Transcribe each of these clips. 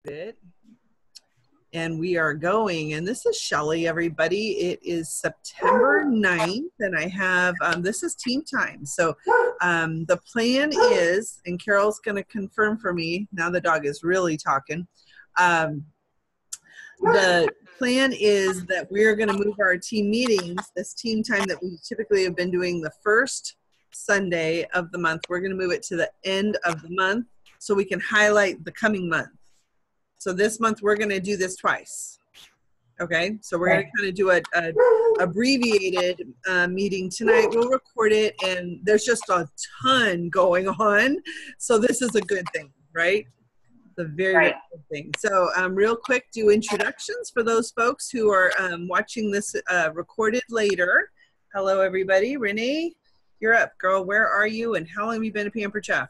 it. And we are going, and this is Shelly, everybody. It is September 9th, and I have, this is team time. So the plan is, and Carol's going to confirm for me, now the dog is really talking. The plan is that we're going to move our team meetings, this team time that we typically have been doing the first Sunday of the month, we're going to move it to the end of the month so we can highlight the coming month. So this month we're going to do this twice. Okay, so we're going to kind of do a abbreviated meeting tonight. We'll record it, and there's just a ton going on. So this is a good thing, right? The very good thing. So real quick, do introductions for those folks who are watching this recorded later. Hello, everybody. Renee, you're up, girl. Where are you, and how long have you been a Pampered Chef?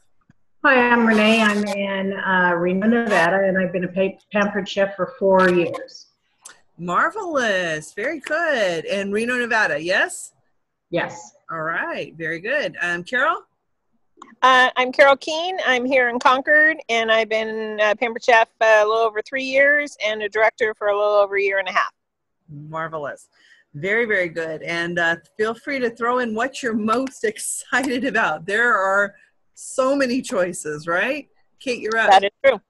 Hi, I'm Renee. I'm in Reno, Nevada, and I've been a Pampered Chef for 4 years. Marvelous. Very good. And Reno, Nevada, yes? Yes. All right. Very good. Carol? I'm Carol Keene. I'm here in Concord, and I've been a Pampered Chef a little over 3 years and a director for a little over a year and a half. Marvelous. Very, very good. And feel free to throw in what you're most excited about. There are so many choices, right? Kate, you're up. That is true.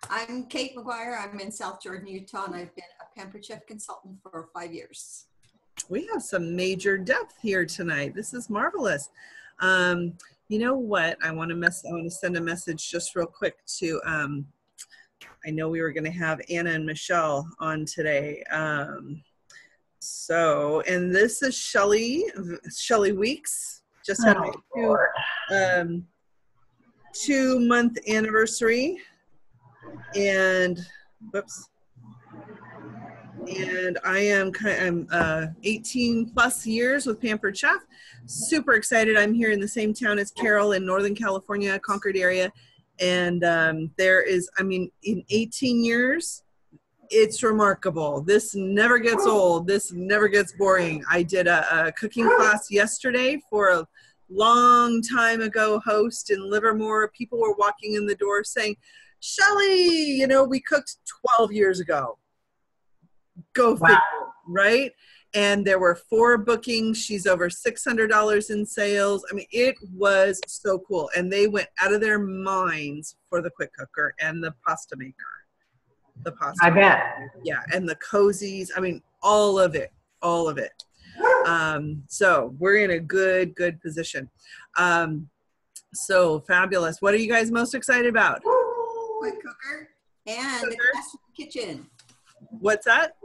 I'm Kate McGuire. I'm in South Jordan, Utah, and I've been a Pampered Chef consultant for 5 years. We have some major depth here tonight. This is marvelous. You know what? I want to send a message just real quick to, I know we were going to have Anna and Michelle on today. And this is Shelly Weeks. Just had my 2-month anniversary, and I am 18 plus years with Pampered Chef. Super excited. I'm here in the same town as Carol in Northern California, Concord area, and there is, in 18 years, it's remarkable. This never gets old. This never gets boring. I did a cooking class yesterday for a long time ago host in Livermore. People were walking in the door saying, Shelly, we cooked 12 years ago. Go figure, right? And there were 4 bookings. She's over $600 in sales. It was so cool. And they went out of their minds for the quick cooker and the pasta maker. I bet. Yeah, and the cozies. All of it. So we're in a good position. So fabulous. What are you guys most excited about? Quick cooker and the classroom kitchen. What's that?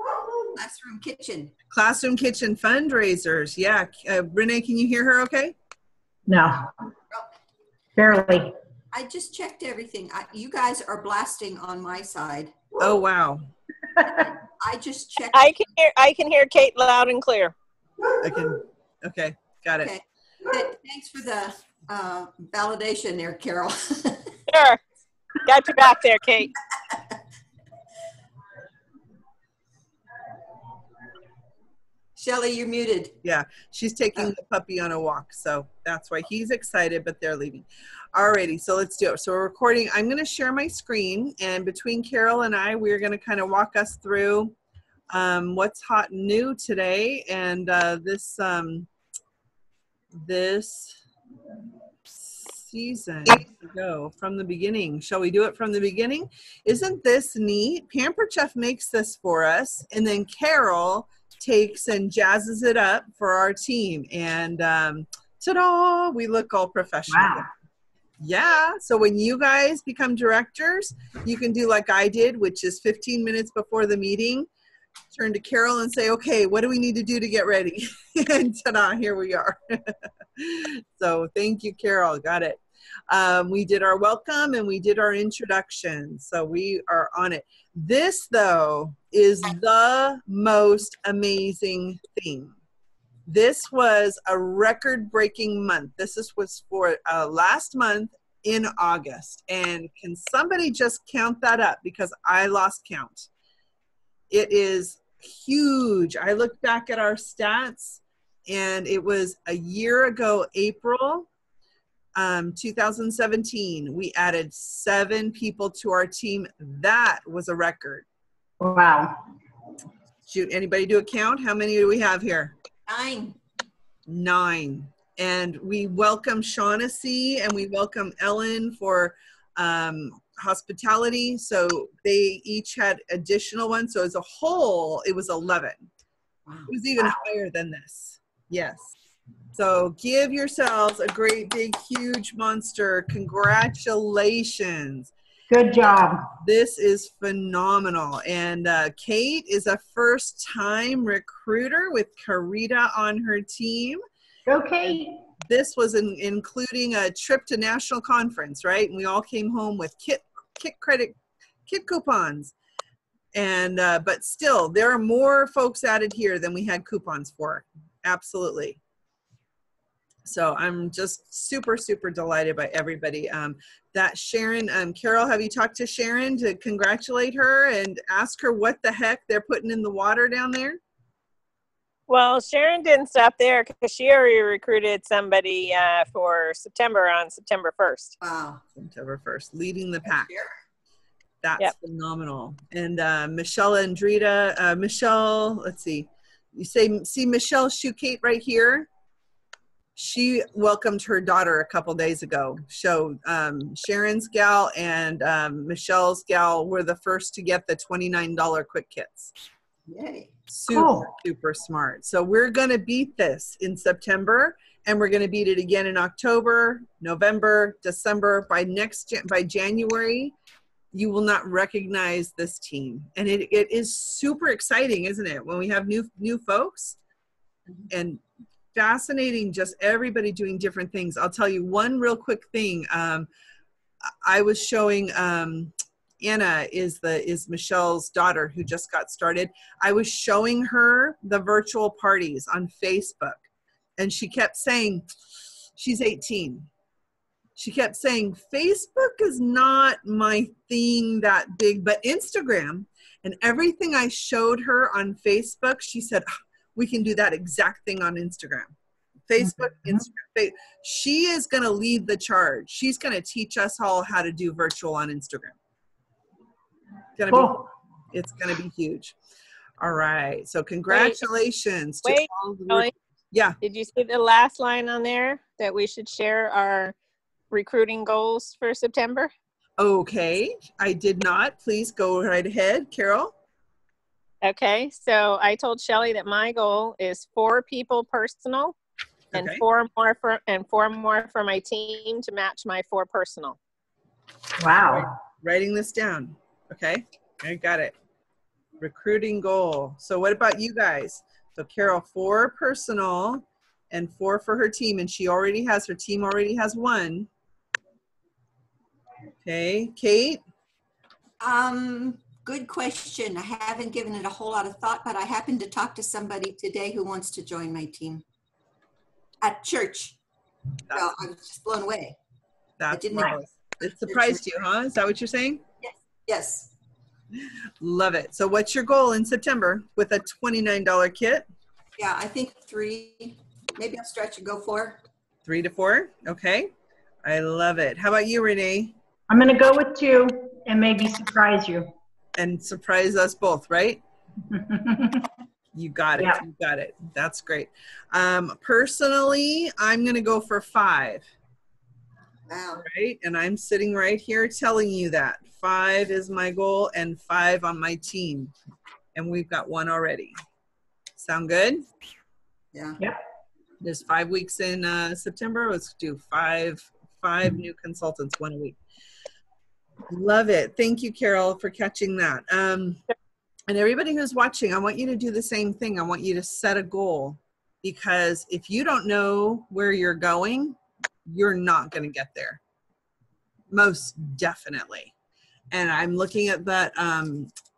Classroom kitchen fundraisers. Yeah. Renee, can you hear her okay? No. Barely. I just checked everything. You guys are blasting on my side. Oh, wow. I just checked. I can hear Kate loud and clear. Okay. Got it. Okay. Thanks for the validation there, Carol. Sure. Got your back there, Kate. Shelly, you're muted. Yeah, she's taking the puppy on a walk, so that's why he's excited, but they're leaving. Alrighty, so let's do it. So we're recording. I'm going to share my screen, and between Carol and I, we're going to kind of walk us through what's hot and new today, and this season. Go from the beginning. Shall we do it from the beginning? Isn't this neat? Pampered Chef makes this for us, and then Carol takes and jazzes it up for our team, and ta-da, we look all professional. Wow. Yeah, so when you guys become directors, you can do like I did, which is 15 minutes before the meeting, turn to Carol and say, okay, what do we need to do to get ready? And ta-da, here we are. So thank you, Carol. Got it. We did our welcome and we did our introduction. So we are on it. This, though, is the most amazing thing. This was a record-breaking month. This was for last month in August. And can somebody just count that up? Because I lost count. It is huge. I looked back at our stats, and it was a year ago, April. 2017, we added 7 people to our team. That was a record. Wow. Shoot, anybody do a count? How many do we have here? 9. 9. And we welcome Shaughnessy and we welcome Ellen for hospitality. So they each had additional ones. So as a whole, it was 11. Wow. It was even higher than this. Yes. So give yourselves a great, big, huge monster. Congratulations. Good job. This is phenomenal. And Kate is a first-time recruiter with Carita on her team. Okay. This was including a trip to national conference, right? And we all came home with kit coupons. And but still, there are more folks added here than we had coupons for. Absolutely. So I'm just super, super delighted by everybody. That Sharon, Carol, have you talked to Sharon to congratulate her and ask her what the heck they're putting in the water down there? Well, Sharon didn't stop there because she already recruited somebody for September on September 1st. Wow. September 1st, leading the pack. Sure. That's phenomenal. And Michelle Andrita, Michelle, let's see. You see Michelle Shukate right here? She welcomed her daughter a couple days ago. So Sharon's gal and Michelle's gal were the first to get the $29 quick kits. Yay. Super, super smart. So we're going to beat this in September, and we're going to beat it again in October, November, December. By January, you will not recognize this team. And it is super exciting, isn't it? When we have new folks and fascinating, just everybody doing different things. I'll tell you one real quick thing. I was showing Anna is Michelle's daughter who just got started. I was showing her the virtual parties on Facebook, and she kept saying, she's 18. She kept saying, Facebook is not my thing that big, but Instagram. And everything I showed her on Facebook, she said, oh, we can do that exact thing on Instagram. Facebook, Instagram. She is going to lead the charge. She's going to teach us all how to do virtual on Instagram. It's going to be huge. All right. So congratulations to all the Kelly, yeah. Did you see the last line on there that we should share our recruiting goals for September? Okay. I did not. Please go right ahead, Carol. Okay. So I told Shelly that my goal is 4 people personal and 4 more for my team to match my 4 personal. Wow. Writing this down. Okay, I got it. Recruiting goal. So what about you guys? So Carol, 4 personal and 4 for her team, and her team already has 1. Okay, Kate? Good question. I haven't given it a whole lot of thought, but I happened to talk to somebody today who wants to join my team at church. Well, I was just blown away. That's marvelous. It surprised you, huh? Is that what you're saying? Yes. Love it. So what's your goal in September with a $29 kit? Yeah, I think 3. Maybe I'll stretch and go 4. 3 to 4. Okay. I love it. How about you, Renee? I'm going to go with 2 and maybe surprise you. And surprise us both, right? You got it. Yeah. You got it. That's great. Personally, I'm going to go for 5. Wow. Right? And I'm sitting right here telling you that 5 is my goal and 5 on my team. And we've got 1 already. Sound good? Yeah. Yep. There's 5 weeks in September. Let's do 5 new consultants, 1 a week. Love it. Thank you, Carol, for catching that. And everybody who's watching, I want you to do the same thing. I want you to set a goal, because if you don't know where you're going, you're not going to get there. Most definitely. And I'm looking at that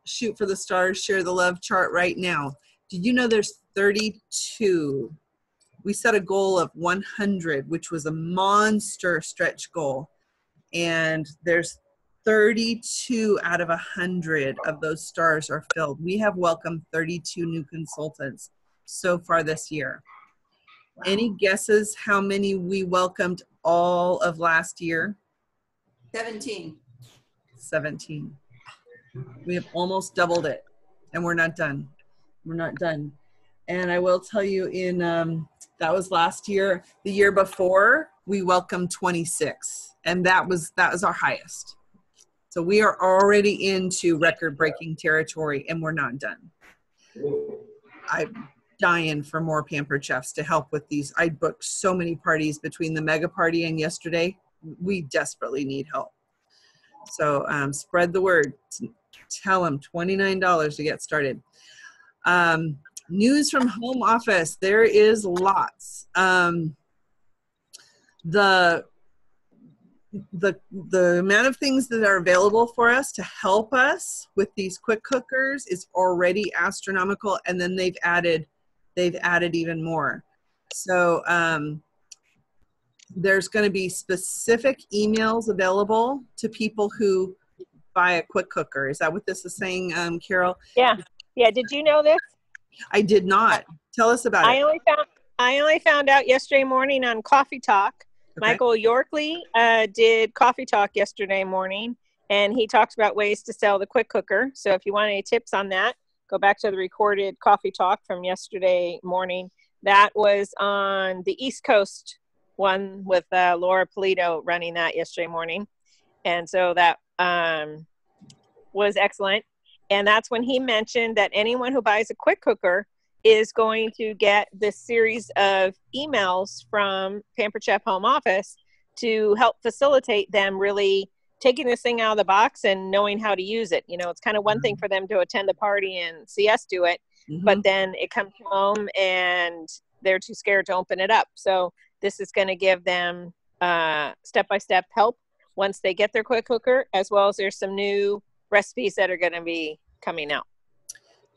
Shoot for the Stars, Share the Love chart right now. Did you know there's 32? We set a goal of 100, which was a monster stretch goal. And there's 32 out of 100 of those stars are filled. We have welcomed 32 new consultants so far this year. Any guesses how many we welcomed all of last year? 17. 17. We have almost doubled it, and we're not done. We're not done. And I will tell you, in that was last year. The year before, we welcomed 26, and that was our highest. So we are already into record-breaking territory, and we're not done. I'm dying for more Pampered Chefs to help with these. I booked so many parties between the mega party and yesterday. We desperately need help. So spread the word. Tell them $29 to get started. News from home office. There is lots. The amount of things that are available for us to help us with these quick cookers is already astronomical, and then they've added even more. So there's going to be specific emails available to people who buy a quick cooker. Is that what this is saying, Carol? Yeah. Did you know this? I did not. Tell us about it. I only found out yesterday morning on Coffee Talk. Okay. Michael Yorkley did Coffee Talk yesterday morning, and he talks about ways to sell the quick cooker. So if you want any tips on that, go back to the recorded Coffee Talk from yesterday morning. That was on the East Coast one with Laura Polito running that yesterday morning. And so that was excellent. And that's when he mentioned that anyone who buys a quick cooker is going to get this series of emails from Pampered Chef Home Office to help facilitate them really taking this thing out of the box and knowing how to use it. You know, it's kind of one thing for them to attend the party and see us do it, but then it comes home and they're too scared to open it up. So this is going to give them step-by-step help once they get their quick cooker, as well as there's some new recipes that are going to be coming out.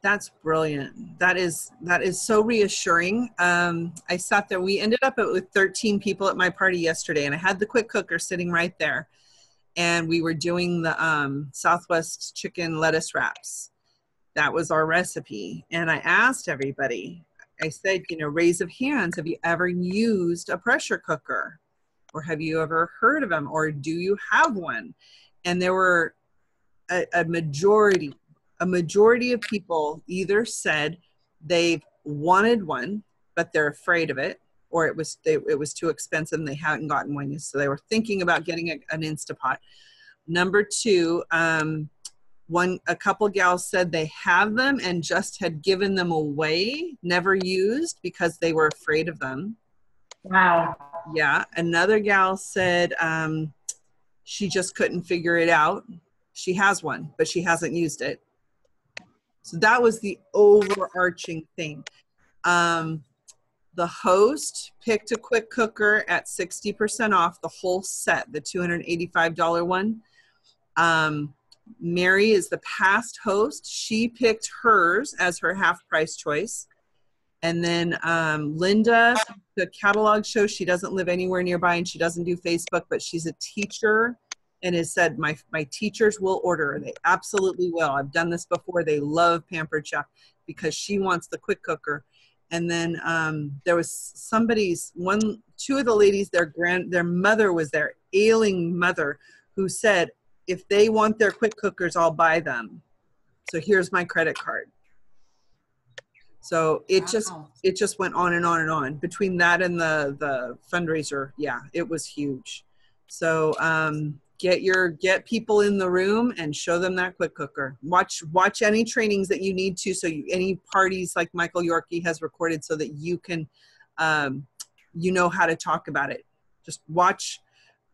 That's brilliant. That is so reassuring. I sat there. We ended up with 13 people at my party yesterday, and I had the quick cooker sitting right there. And we were doing the Southwest chicken lettuce wraps. That was our recipe. And I asked everybody, I said, raise of hands, have you ever used a pressure cooker? Or have you ever heard of them? Or do you have one? And there were a majority of people either said they've wanted one, but they're afraid of it, or it was too expensive and they hadn't gotten one yet, so they were thinking about getting an Instapot. Number two, a couple gals said they have them and just had given them away, never used because they were afraid of them. Wow. Yeah. Another gal said she just couldn't figure it out. She has one, but she hasn't used it. So that was the overarching thing. The host picked a quick cooker at 60% off the whole set, the $285 one. Mary is the past host. She picked hers as her half price choice. And then Linda, the catalog shows she doesn't live anywhere nearby and she doesn't do Facebook, but she's a teacher and has said, my teachers will order. They absolutely will. I've done this before. They love Pampered Chef because she wants the quick cooker. And then there was two of the ladies, their mother was their ailing mother, who said, if they want their quick cookers, I'll buy them. So here's my credit card. So it just went on and on and on. Between that and the fundraiser, yeah, it was huge. So get people in the room and show them that quick cooker. Watch any trainings that you need to, any parties like Michael Yorkie has recorded, so that you can know how to talk about it. Just watch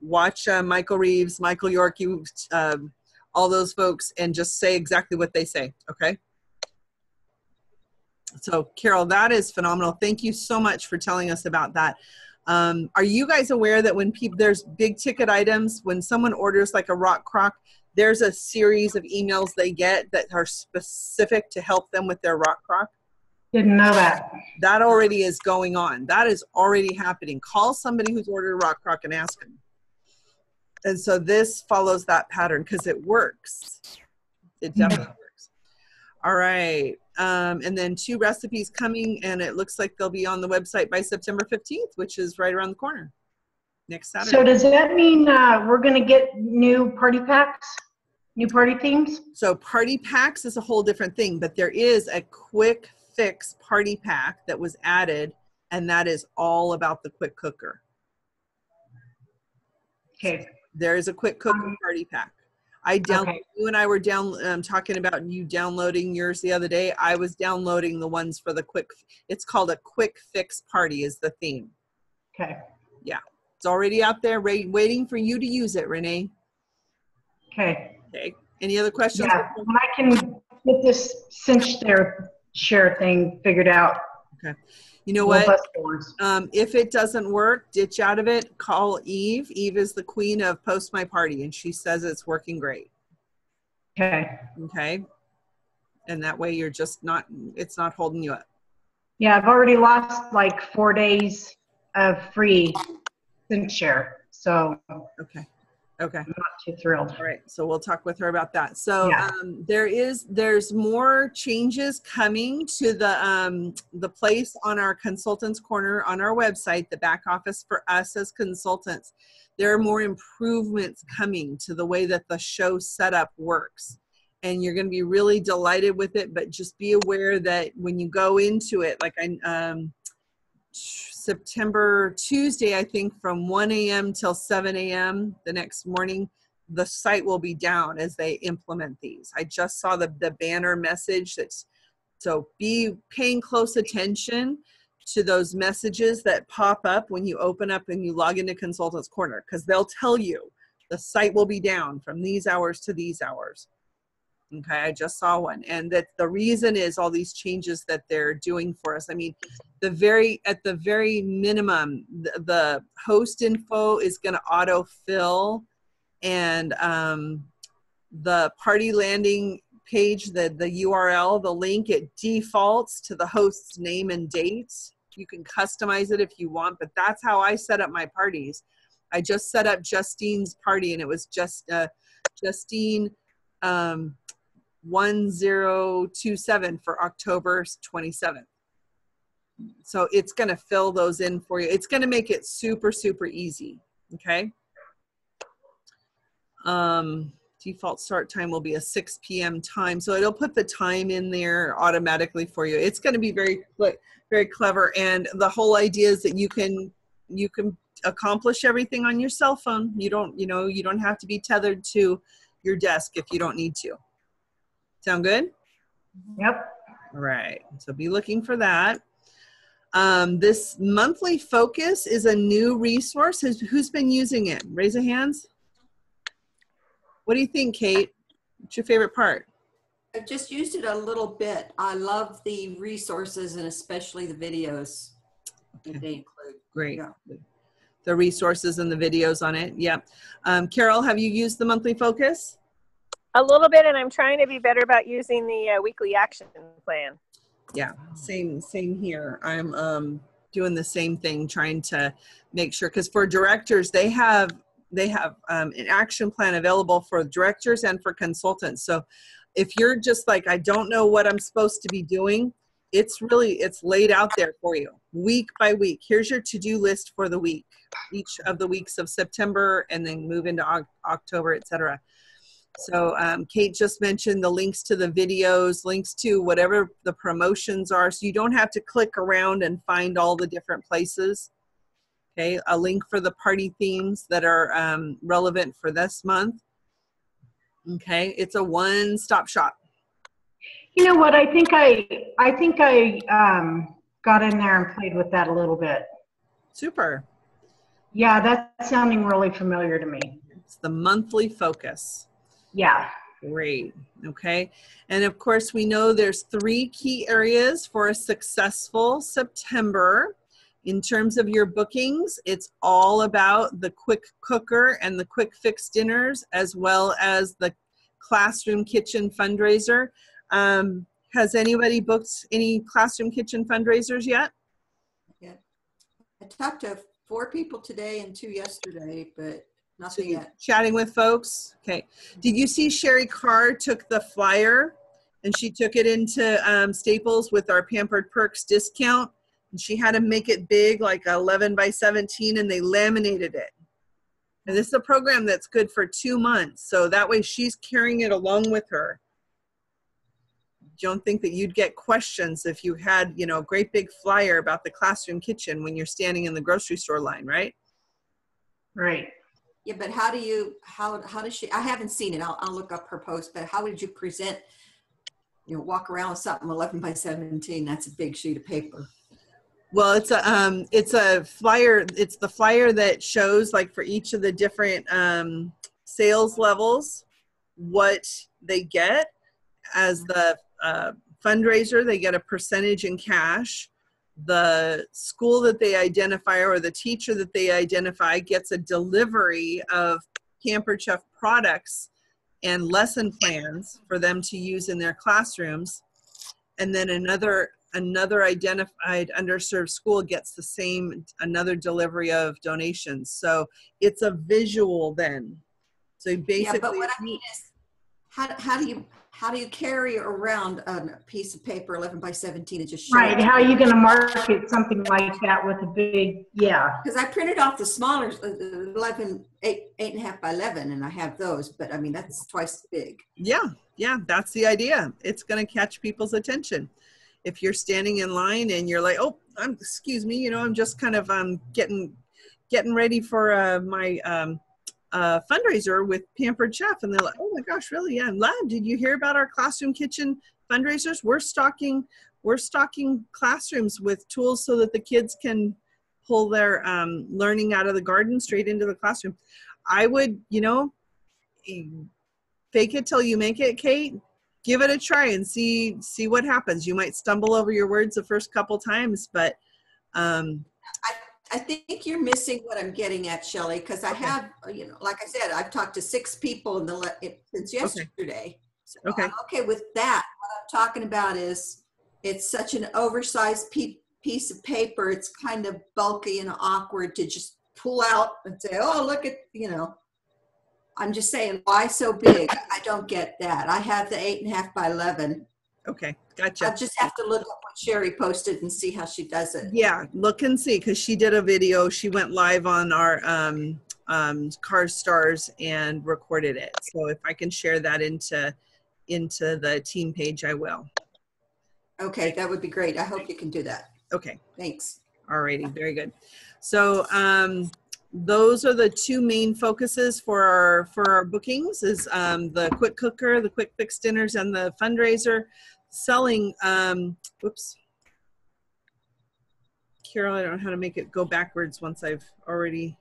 Michael Reeves, Michael Yorkie, all those folks, and just say exactly what they say. Okay. So Carol, that is phenomenal. Thank you so much for telling us about that. Are you guys aware that when there's big ticket items, when someone orders like a rock crock, there's a series of emails they get that are specific to help them with their rock crock? Didn't know that. That already is going on. That is already happening. Call somebody who's ordered a rock crock and ask them. And so this follows that pattern because it works. It definitely works. All right. and then 2 recipes coming, and it looks like they'll be on the website by September 15th, which is right around the corner, next Saturday. So does that mean we're going to get new party packs, new party themes? So party packs is a whole different thing, but there is a quick fix party pack that was added, and that is all about the quick cooker. Okay. There is a quick cooker party pack. Okay. You and I were talking about you downloading yours the other day. I was downloading the ones for the it's called a quick fix party is the theme. Okay. Yeah. It's already out there waiting for you to use it, Renee. Okay. Okay. Any other questions? Yeah, when I can get this cinch there share thing figured out. Okay. You know what? What? If it doesn't work, ditch out of it. Call Eve. Eve is the queen of Post My Party, and she says it's working great. Okay. Okay. And that way you're just not, it's not holding you up. Yeah, I've already lost like 4 days of free cinch share. So Okay. Okay. I'm not too thrilled. All right. So we'll talk with her about that. So Yeah. there's more changes coming to the place on our Consultants Corner on our website, the back office for us as consultants. There are more improvements coming to the way that the show setup works. And you're going to be really delighted with it, but just be aware that when you go into it, like September Tuesday, I think from 1 a.m. till 7 a.m. the next morning, the site will be down as they implement these. I just saw the banner message. So be paying close attention to those messages that pop up when you open up and you log into Consultants Corner, because they'll tell you the site will be down from these hours to these hours. Okay, I just saw one, and that the reason is all these changes that they're doing for us. I mean, at the very minimum, the host info is going to autofill, and the party landing page, the URL, the link, it defaults to the host's name and dates. You can customize it if you want, but that's how I set up my parties. I just set up Justine's party, and it was just Justine 1027 for October 27th. So it's going to fill those in for you. It's going to make it super, super easy. Okay. Default start time will be a 6 p.m. time. So it'll put the time in there automatically for you. It's going to be very, very clever. And the whole idea is that you can accomplish everything on your cell phone. You don't have to be tethered to your desk if you don't need to. Sound good? Yep. All right. So be looking for that. This monthly focus is a new resource. Who's been using it? Raise your hands. What do you think, Kate? What's your favorite part? I've just used it a little bit. I love the resources and especially the videos that they include. Great. Yeah. The resources and the videos on it. Yeah. Carol, have you used the monthly focus? A little bit, and I'm trying to be better about using the weekly action plan. Yeah, same here. I'm doing the same thing, trying to make sure, because for directors, they have an action plan available for directors and for consultants. So if you're just like, I don't know what I'm supposed to be doing, it's laid out there for you week by week. Here's your to-do list for the week, each of the weeks of September, and then move into October, etc. So Kate just mentioned the links to the videos, links to whatever the promotions are, so you don't have to click around and find all the different places. Okay, a link for the party themes that are relevant for this month. Okay, it's a one-stop shop. You know what? I think I got in there and played with that a little bit. Super. Yeah, that's sounding really familiar to me. It's the monthly focus. Yeah. Great. Okay. And of course, we know there's 3 key areas for a successful September. In terms of your bookings, it's all about the quick cooker and the quick fix dinners, as well as the classroom kitchen fundraiser. Has anybody booked any classroom kitchen fundraisers yet? Yeah. I talked to 4 people today and 2 yesterday, but nothing yet. Chatting with folks. Okay. Did you see Sherry Carr took the flyer and she took it into Staples with our Pampered Perks discount. And she had to make it big, like 11 by 17, and they laminated it. And this is a program that's good for 2 months. So that way she's carrying it along with her. Don't think that you'd get questions if you had, you know, a great big flyer about the classroom kitchen when you're standing in the grocery store line, right? Right. Yeah, but how does she, I haven't seen it. I'll look up her post, but how would you present, you know, walk around with something 11 by 17? That's a big sheet of paper. Well, it's a flyer. It's the flyer that shows, like, for each of the different sales levels, what they get as the fundraiser. They get a percentage in cash. The school that they identify or the teacher that they identify gets a delivery of Pampered Chef products and lesson plans for them to use in their classrooms. And then another identified underserved school gets the same, another delivery of donations. So it's a visual then. So basically, yeah, but what I mean is, how do you carry around a piece of paper 11 by 17 and just show Right. it? How are you going to market something like that with a big, yeah. Because I printed off the smaller 8.5 by 11, and I have those, but I mean, that's twice as big. Yeah, that's the idea. It's going to catch people's attention. If you're standing in line and you're like, oh, excuse me, you know, I'm just kind of getting ready for my fundraiser with Pampered Chef, and they're like, oh my gosh, really? Yeah. And did you hear about our classroom kitchen fundraisers? We're stocking classrooms with tools so that the kids can pull their learning out of the garden straight into the classroom. I would, you know, fake it till you make it, Kate. Give it a try and see what happens. You might stumble over your words the first couple times, but I think you're missing what I'm getting at, Shelley, because I have, you know, like I said, I've talked to 6 people since yesterday. So I'm okay with that. What I'm talking about is it's such an oversized piece of paper. It's kind of bulky and awkward to just pull out and say, oh, look at, you know. I'm just saying, why so big? I don't get that. I have the 8.5 by 11. Okay, gotcha. I'll just have to look up what Sherry posted and see how she does it. Yeah, look and see, because she did a video. She went live on our Car Stars and recorded it. So if I can share that into the team page, I will. Okay, that would be great. I hope you can do that. Okay. Thanks. All righty, very good. So those are the 2 main focuses for our bookings is the quick cooker, the quick fix dinners, and the fundraiser. Selling, whoops. Carol, I don't know how to make it go backwards once I've already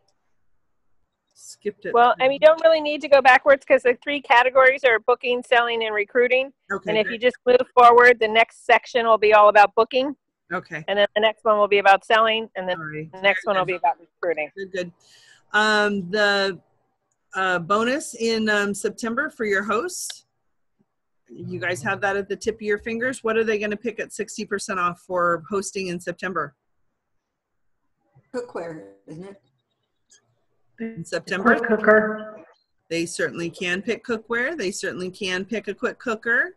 skipped it. Well, I mean, you don't really need to go backwards because the 3 categories are booking, selling, and recruiting. Okay, and if you just move forward, the next section will be all about booking. Okay. And then the next one will be about selling, and then Right. the next one will be about recruiting. Good. The bonus in September for your hosts, you guys have that at the tip of your fingers. What are they going to pick at 60% off for hosting in September? Cookware, isn't it? In September? Quick cooker. They certainly can pick cookware. They certainly can pick a quick cooker.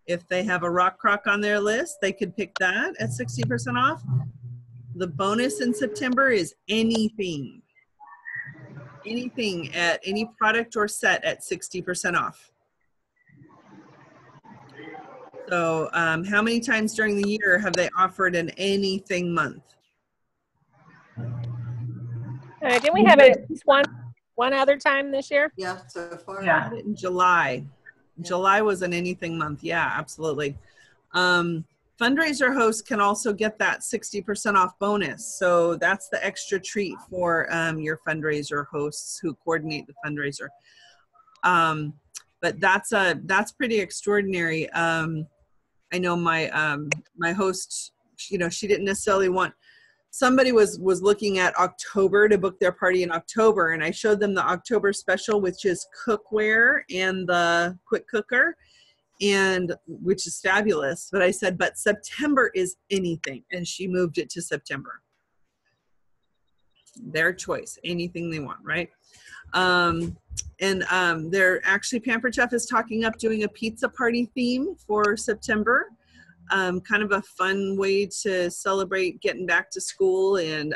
If they have a rock crock on their list, they could pick that at 60% off. The bonus in September is anything. Anything at any product or set at 60% off. So how many times during the year have they offered an anything month? Didn't we have it at least one other time this year? Yeah, so far. Yeah. In July. July was an anything month. Yeah, absolutely. Fundraiser hosts can also get that 60% off bonus. So that's the extra treat for your fundraiser hosts who coordinate the fundraiser. But that's pretty extraordinary. I know my my host, you know, she didn't necessarily want, somebody was looking at October to book their party in October, and I showed them the October special, which is cookware and the quick cooker, and which is fabulous. But I said, but September is anything, and she moved it to September. Their choice, anything they want, right? And they're actually, Pampered Chef is talking up doing a pizza party theme for September. Kind of a fun way to celebrate getting back to school, and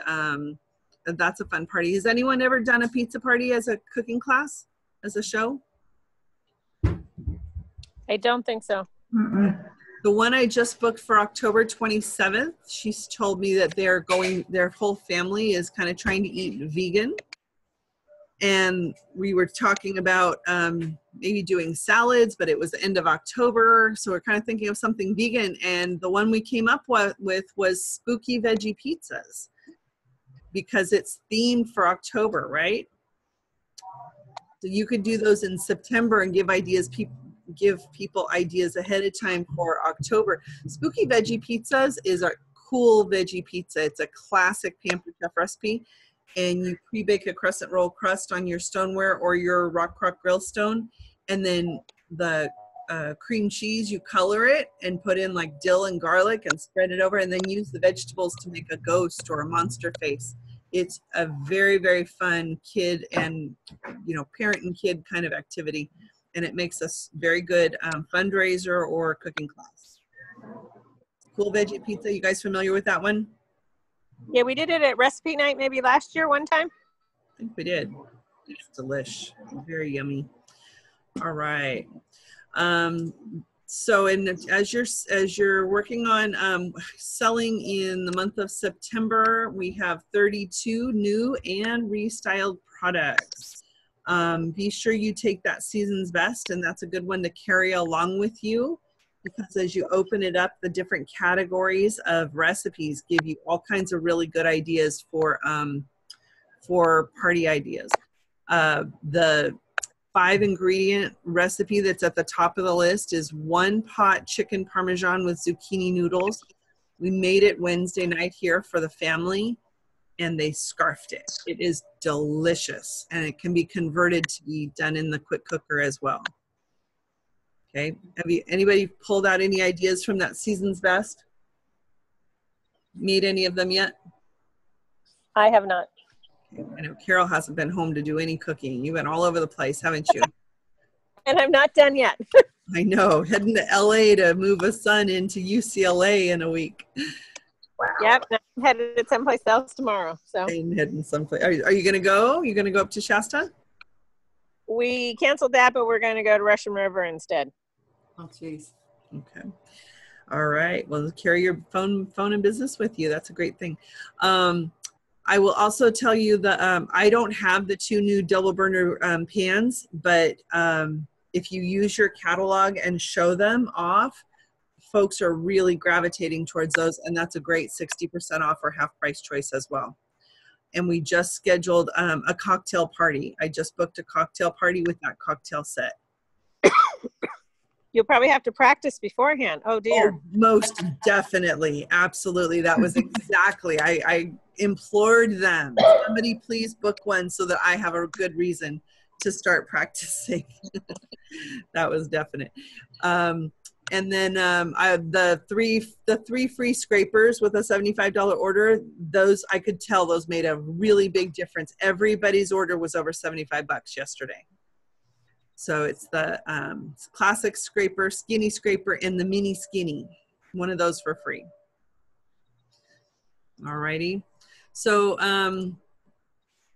that's a fun party. Has anyone ever done a pizza party as a cooking class, as a show? I don't think so. The one I just booked for October 27th, she's told me that their whole family is kind of trying to eat vegan. And we were talking about maybe doing salads, but it was the end of October. So we're kind of thinking of something vegan. And the one we came up with was spooky veggie pizzas, because it's themed for October, right? So you could do those in September and give people ideas ahead of time for October. Spooky veggie pizzas is a cool veggie pizza. It's a classic Pampered Chef recipe. And you pre-bake a crescent roll crust on your stoneware or your Rock Crock grill stone. And then the cream cheese, you color it and put in like dill and garlic and spread it over, and then use the vegetables to make a ghost or a monster face. It's a very, very fun kid and, parent and kid kind of activity. And it makes us very good fundraiser or cooking class. Cool veggie pizza. You guys familiar with that one? Yeah, we did it at recipe night maybe last year one time. I think we did. It's delish. Very yummy. All right. So, as you're working on selling in the month of September, we have 32 new and restyled products. Be sure you take that season's best, and that's a good one to carry along with you, because as you open it up, the different categories of recipes give you all kinds of really good ideas for party ideas. The 5-ingredient recipe that's at the top of the list is 1 pot chicken parmesan with zucchini noodles. We made it Wednesday night here for the family, and they scarfed it. It is delicious, and it can be converted to be done in the quick cooker as well. Okay, anybody pulled out any ideas from that season's best? Made any of them yet? I have not. Okay. I know Carol hasn't been home to do any cooking. You've been all over the place, haven't you? And I'm not done yet. I know, heading to LA to move a son into UCLA in a week. Wow. Yep, I'm headed someplace else tomorrow. So I'm heading someplace. Are you going to go? You going to go up to Shasta? We canceled that, but we're going to go to Russian River instead. Oh, jeez. Okay. All right. Well, carry your phone and business with you. That's a great thing. I will also tell you that I don't have the 2 new double burner pans, but if you use your catalog and show them off, folks are really gravitating towards those, and that's a great 60% off or half price choice as well. And we just scheduled a cocktail party. I just booked a cocktail party with that cocktail set. You'll probably have to practice beforehand. Oh, dear. Oh, most definitely. Absolutely. That was exactly. I implored them, somebody please book one so that I have a good reason to start practicing. That was definite. And then the three free scrapers with a $75 order, those I could tell those made a really big difference. Everybody's order was over $75 yesterday. So it's the classic scraper, skinny scraper, and the mini skinny. One of those for free. All righty. So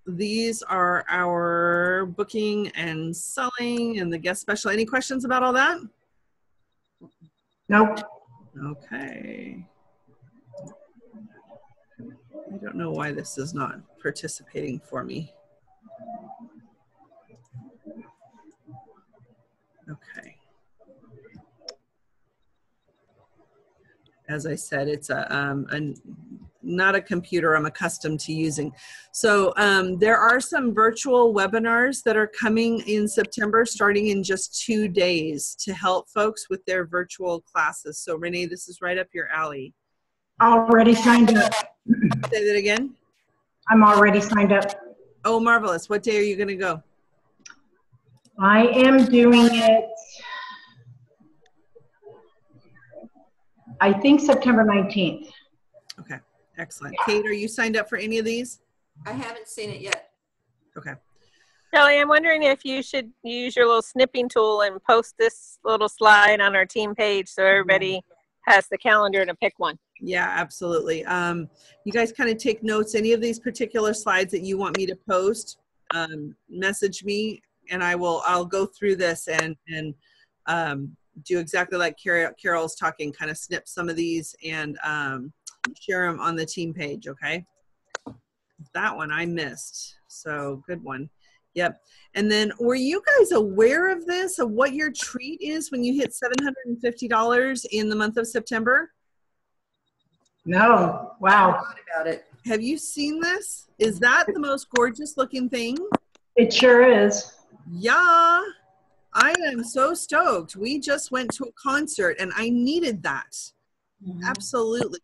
these are our booking and selling and the guest special. Any questions about all that? Nope. Okay. I don't know why this is not participating for me. Okay. As I said, it's not a computer I'm accustomed to using. So there are some virtual webinars that are coming in September, starting in just 2 days to help folks with their virtual classes. So Renee, this is right up your alley. Already signed up. Say that again. I'm already signed up. Oh, marvelous. What day are you going to go? I am doing it, I think September 19th. Okay, excellent. Kate, are you signed up for any of these? I haven't seen it yet. Okay. Kelly, I'm wondering if you should use your little snipping tool and post this little slide on our team page so everybody has the calendar to pick one. Yeah, absolutely. You guys kind of take notes. Any of these particular slides that you want me to post, message me, and I'll go through this and do exactly like Carol's talking, kind of snip some of these and share them on the team page, okay? That one I missed, so good one. Yep. And then were you guys aware of this, of what your treat is when you hit $750 in the month of September? No. Wow. I thought about it. Have you seen this? Is that the most gorgeous looking thing? It sure is. Yeah. I am so stoked. We just went to a concert and I needed that. Absolutely.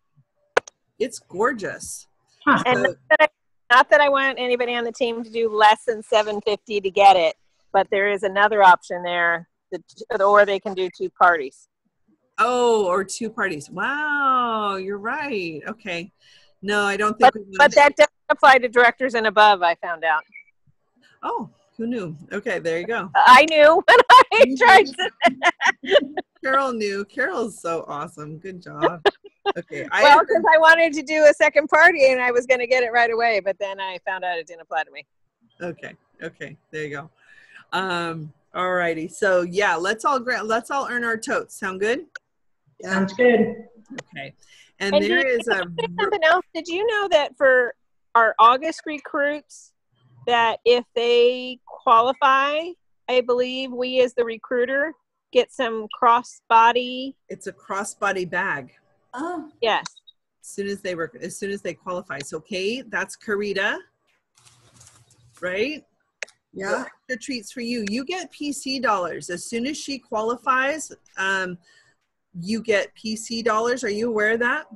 It's gorgeous. Huh. And not that I want anybody on the team to do less than $750 to get it, but there is another option there, or they can do 2 parties. Oh, or 2 parties. Wow, you're right. Okay. No, I don't think. But that doesn't apply to directors and above, I found out. Oh, who knew? Okay, there you go. I knew when I tried to. Carol knew. Carol's so awesome. Good job. Okay. Well, because I wanted to do a second party and I was going to get it right away, but then I found out it didn't apply to me. Okay. Okay. There you go. All righty. So yeah, let's all earn our totes. Sound good? Sounds good. Okay. And there is something else. Did you know that for our August recruits, that if they qualify, I believe we as the recruiter get some crossbody. It's a crossbody bag. Oh. Yes. As soon as they qualify. So Kate, that's Karita, right? Yeah. The treats for you. You get PC dollars as soon as she qualifies. You get PC dollars. Are you aware of that?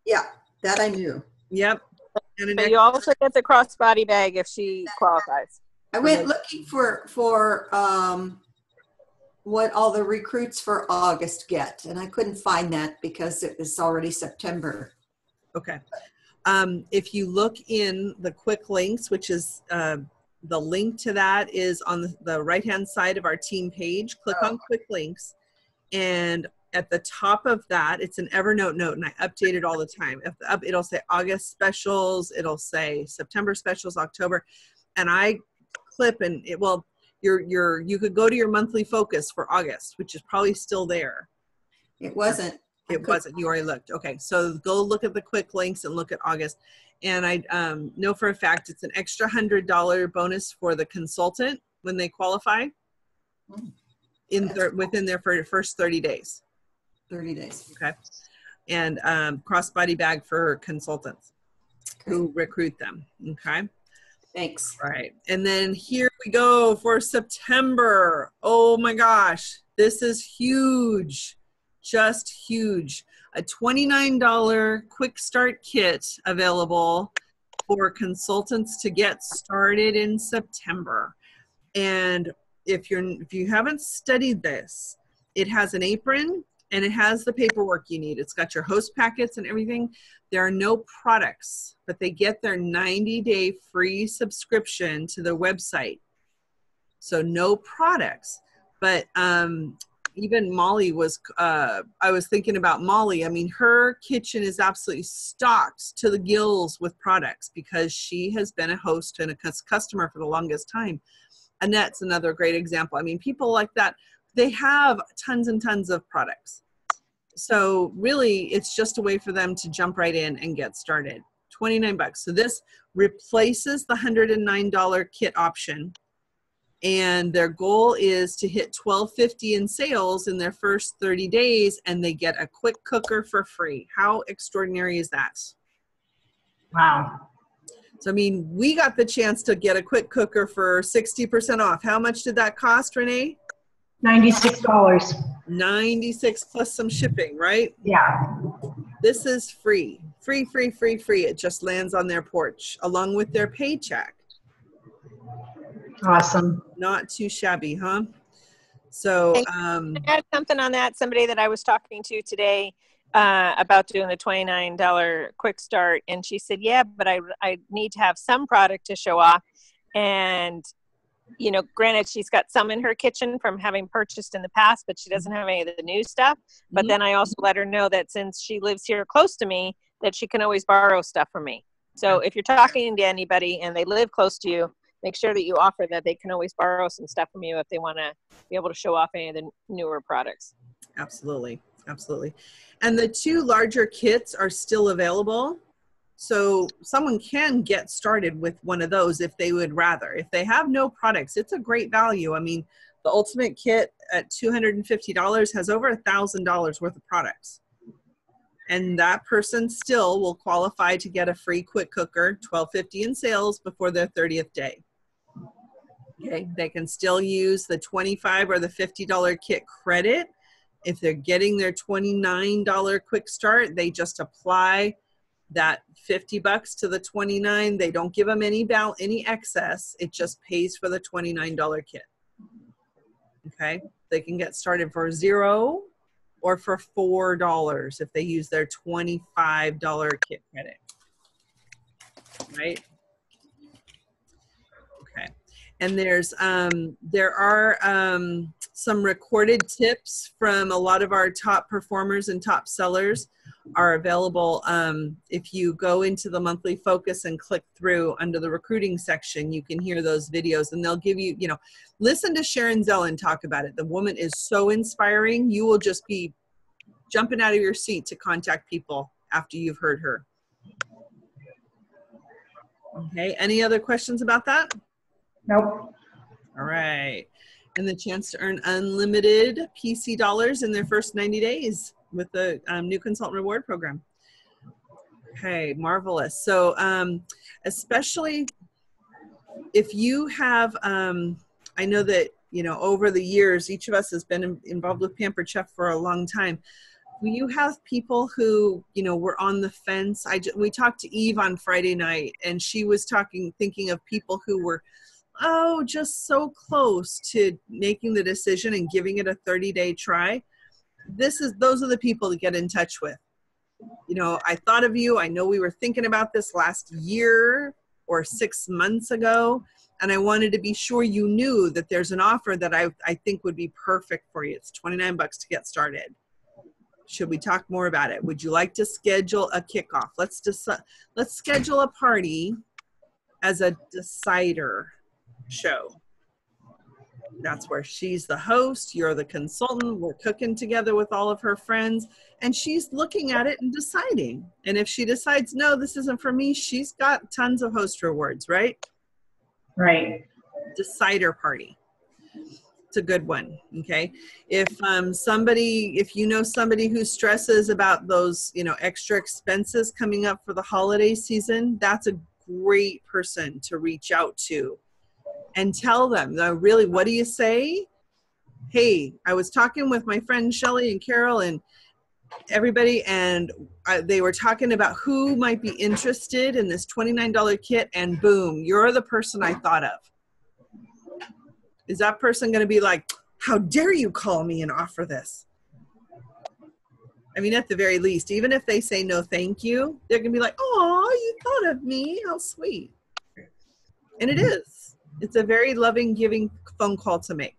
Yeah, that I knew. Yep. And you also get the crossbody bag if she qualifies. I went looking for what all the recruits for August get, and I couldn't find that because it was already September. Okay. If you look in the quick links, which is the link to that is on the right-hand side of our team page. Click on quick links, and at the top of that, it's an Evernote note, and I update it all the time. It'll say August specials, it'll say September specials, October, and I clip and it will. You could go to your monthly focus for August, which is probably still there. It wasn't. It wasn't. You already looked. Okay, so go look at the quick links and look at August. And I know for a fact it's an extra $100 bonus for the consultant when they qualify within their first 30 days. 30 days. Okay. And crossbody bag for consultants who recruit them. Okay. Thanks. Right. And then here we go for September. Oh my gosh. This is huge. Just huge. A $29 quick start kit available for consultants to get started in September. And if you haven't studied this, it has an apron and it has the paperwork you need. It's got your host packets and everything. There are no products, but they get their 90-day free subscription to the website. So no products, but even Molly was, I was thinking about Molly. I mean, her kitchen is absolutely stocked to the gills with products because she has been a host and a customer for the longest time. Annette's another great example. I mean, people like that, they have tons and tons of products. So really, it's just a way for them to jump right in and get started. 29 bucks. So this replaces the $109 kit option. And their goal is to hit $12.50 in sales in their first 30 days, and they get a quick cooker for free. How extraordinary is that? Wow. So, I mean, we got the chance to get a quick cooker for 60% off. How much did that cost, Renee? $96. 96 plus some shipping, right? Yeah. This is free. Free, free, free, free. It just lands on their porch along with their paycheck. Awesome. Not too shabby, huh? So, I had something on that. Somebody that I was talking to today about doing the $29 quick start, and she said, "Yeah, but I need to have some product to show off." And you know, granted, she's got some in her kitchen from having purchased in the past, but she doesn't have any of the new stuff. But then I also let her know that since she lives here close to me, that she can always borrow stuff from me. So if you're talking to anybody and they live close to you, make sure that you offer that they can always borrow some stuff from you if they want to be able to show off any of the newer products. Absolutely. Absolutely. And the 2 larger kits are still available. So someone can get started with one of those if they would rather. If they have no products, it's a great value. I mean, the Ultimate Kit at $250 has over $1,000 worth of products. And that person still will qualify to get a free quick cooker, $12.50 in sales before their 30th day. Okay, they can still use the $25 or the $50 kit credit. If they're getting their $29 quick start, they just apply that $50 to the $29. They don't give them any excess. It just pays for the $29 kit. Okay, they can get started for $0 or for $4 if they use their $25 kit credit. Right? Okay. And there are some recorded tips from a lot of our top performers and top sellers are available. If you go into the monthly focus and click through under the recruiting section, you can hear those videos and they'll give you, you know, listen to Sharon Zellen talk about it. The woman is so inspiring. You will just be jumping out of your seat to contact people after you've heard her. Okay. Any other questions about that? Nope. All right. And the chance to earn unlimited PC dollars in their first 90 days with the new consultant reward program. Okay, marvelous. So especially if you have, I know that, you know, over the years, each of us has been involved with Pampered Chef for a long time. You have people who, you know, were on the fence. We talked to Eve on Friday night and she was thinking of people who were, just so close to making the decision and giving it a 30-day try. Those are the people to get in touch with. You know, I thought of you. I know we were thinking about this last year or 6 months ago, and I wanted to be sure you knew that there's an offer that I think would be perfect for you. It's $29 to get started. Should we talk more about it? Would you like to schedule a kickoff? Let's schedule a party as a decider show. That's where she's the host, you're the consultant, we're cooking together with all of her friends, and she's looking at it and deciding. And if she decides, no, this isn't for me, she's got tons of host rewards, right? Right. Decider party. It's a good one, okay? If you know somebody who stresses about those, you know, extra expenses coming up for the holiday season, that's a great person to reach out to. And tell them, really, what do you say? Hey, I was talking with my friend Shelly and Carol and everybody, and they were talking about who might be interested in this $29 kit, and boom, you're the person I thought of. Is that person going to be like, how dare you call me and offer this? I mean, at the very least, even if they say no thank you, they're going to be like, oh, you thought of me. How sweet. And it is. It's a very loving, giving phone call to make.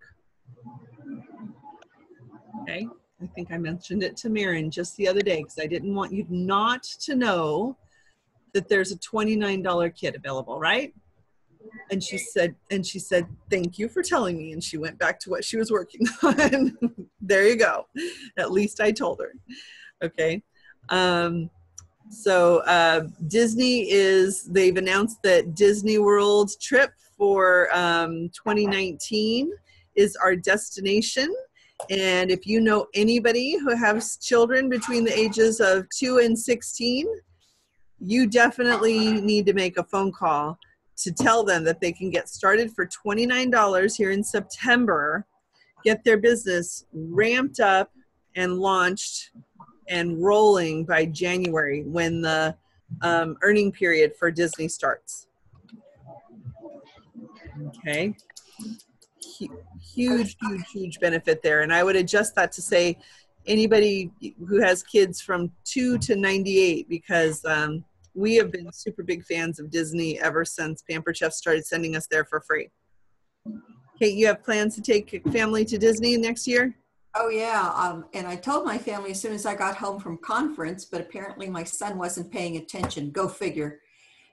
Okay. I think I mentioned it to Marin just the other day because I didn't want you not to know that there's a $29 kit available, right? And she said, thank you for telling me. And she went back to what she was working on. There you go. At least I told her. Okay. Disney they've announced that Disney World trip for 2019 is our destination. And if you know anybody who has children between the ages of 2 and 16, you definitely need to make a phone call to tell them that they can get started for $29 here in September, get their business ramped up and launched and rolling by January when the earning period for Disney starts. Okay. Huge benefit there. And I would adjust that to say anybody who has kids from 2 to 98, because we have been super big fans of Disney ever since Pampered Chef started sending us there for free. Kate, you have plans to take family to Disney next year? Oh yeah, and I told my family as soon as I got home from conference, but apparently my son wasn't paying attention. Go figure.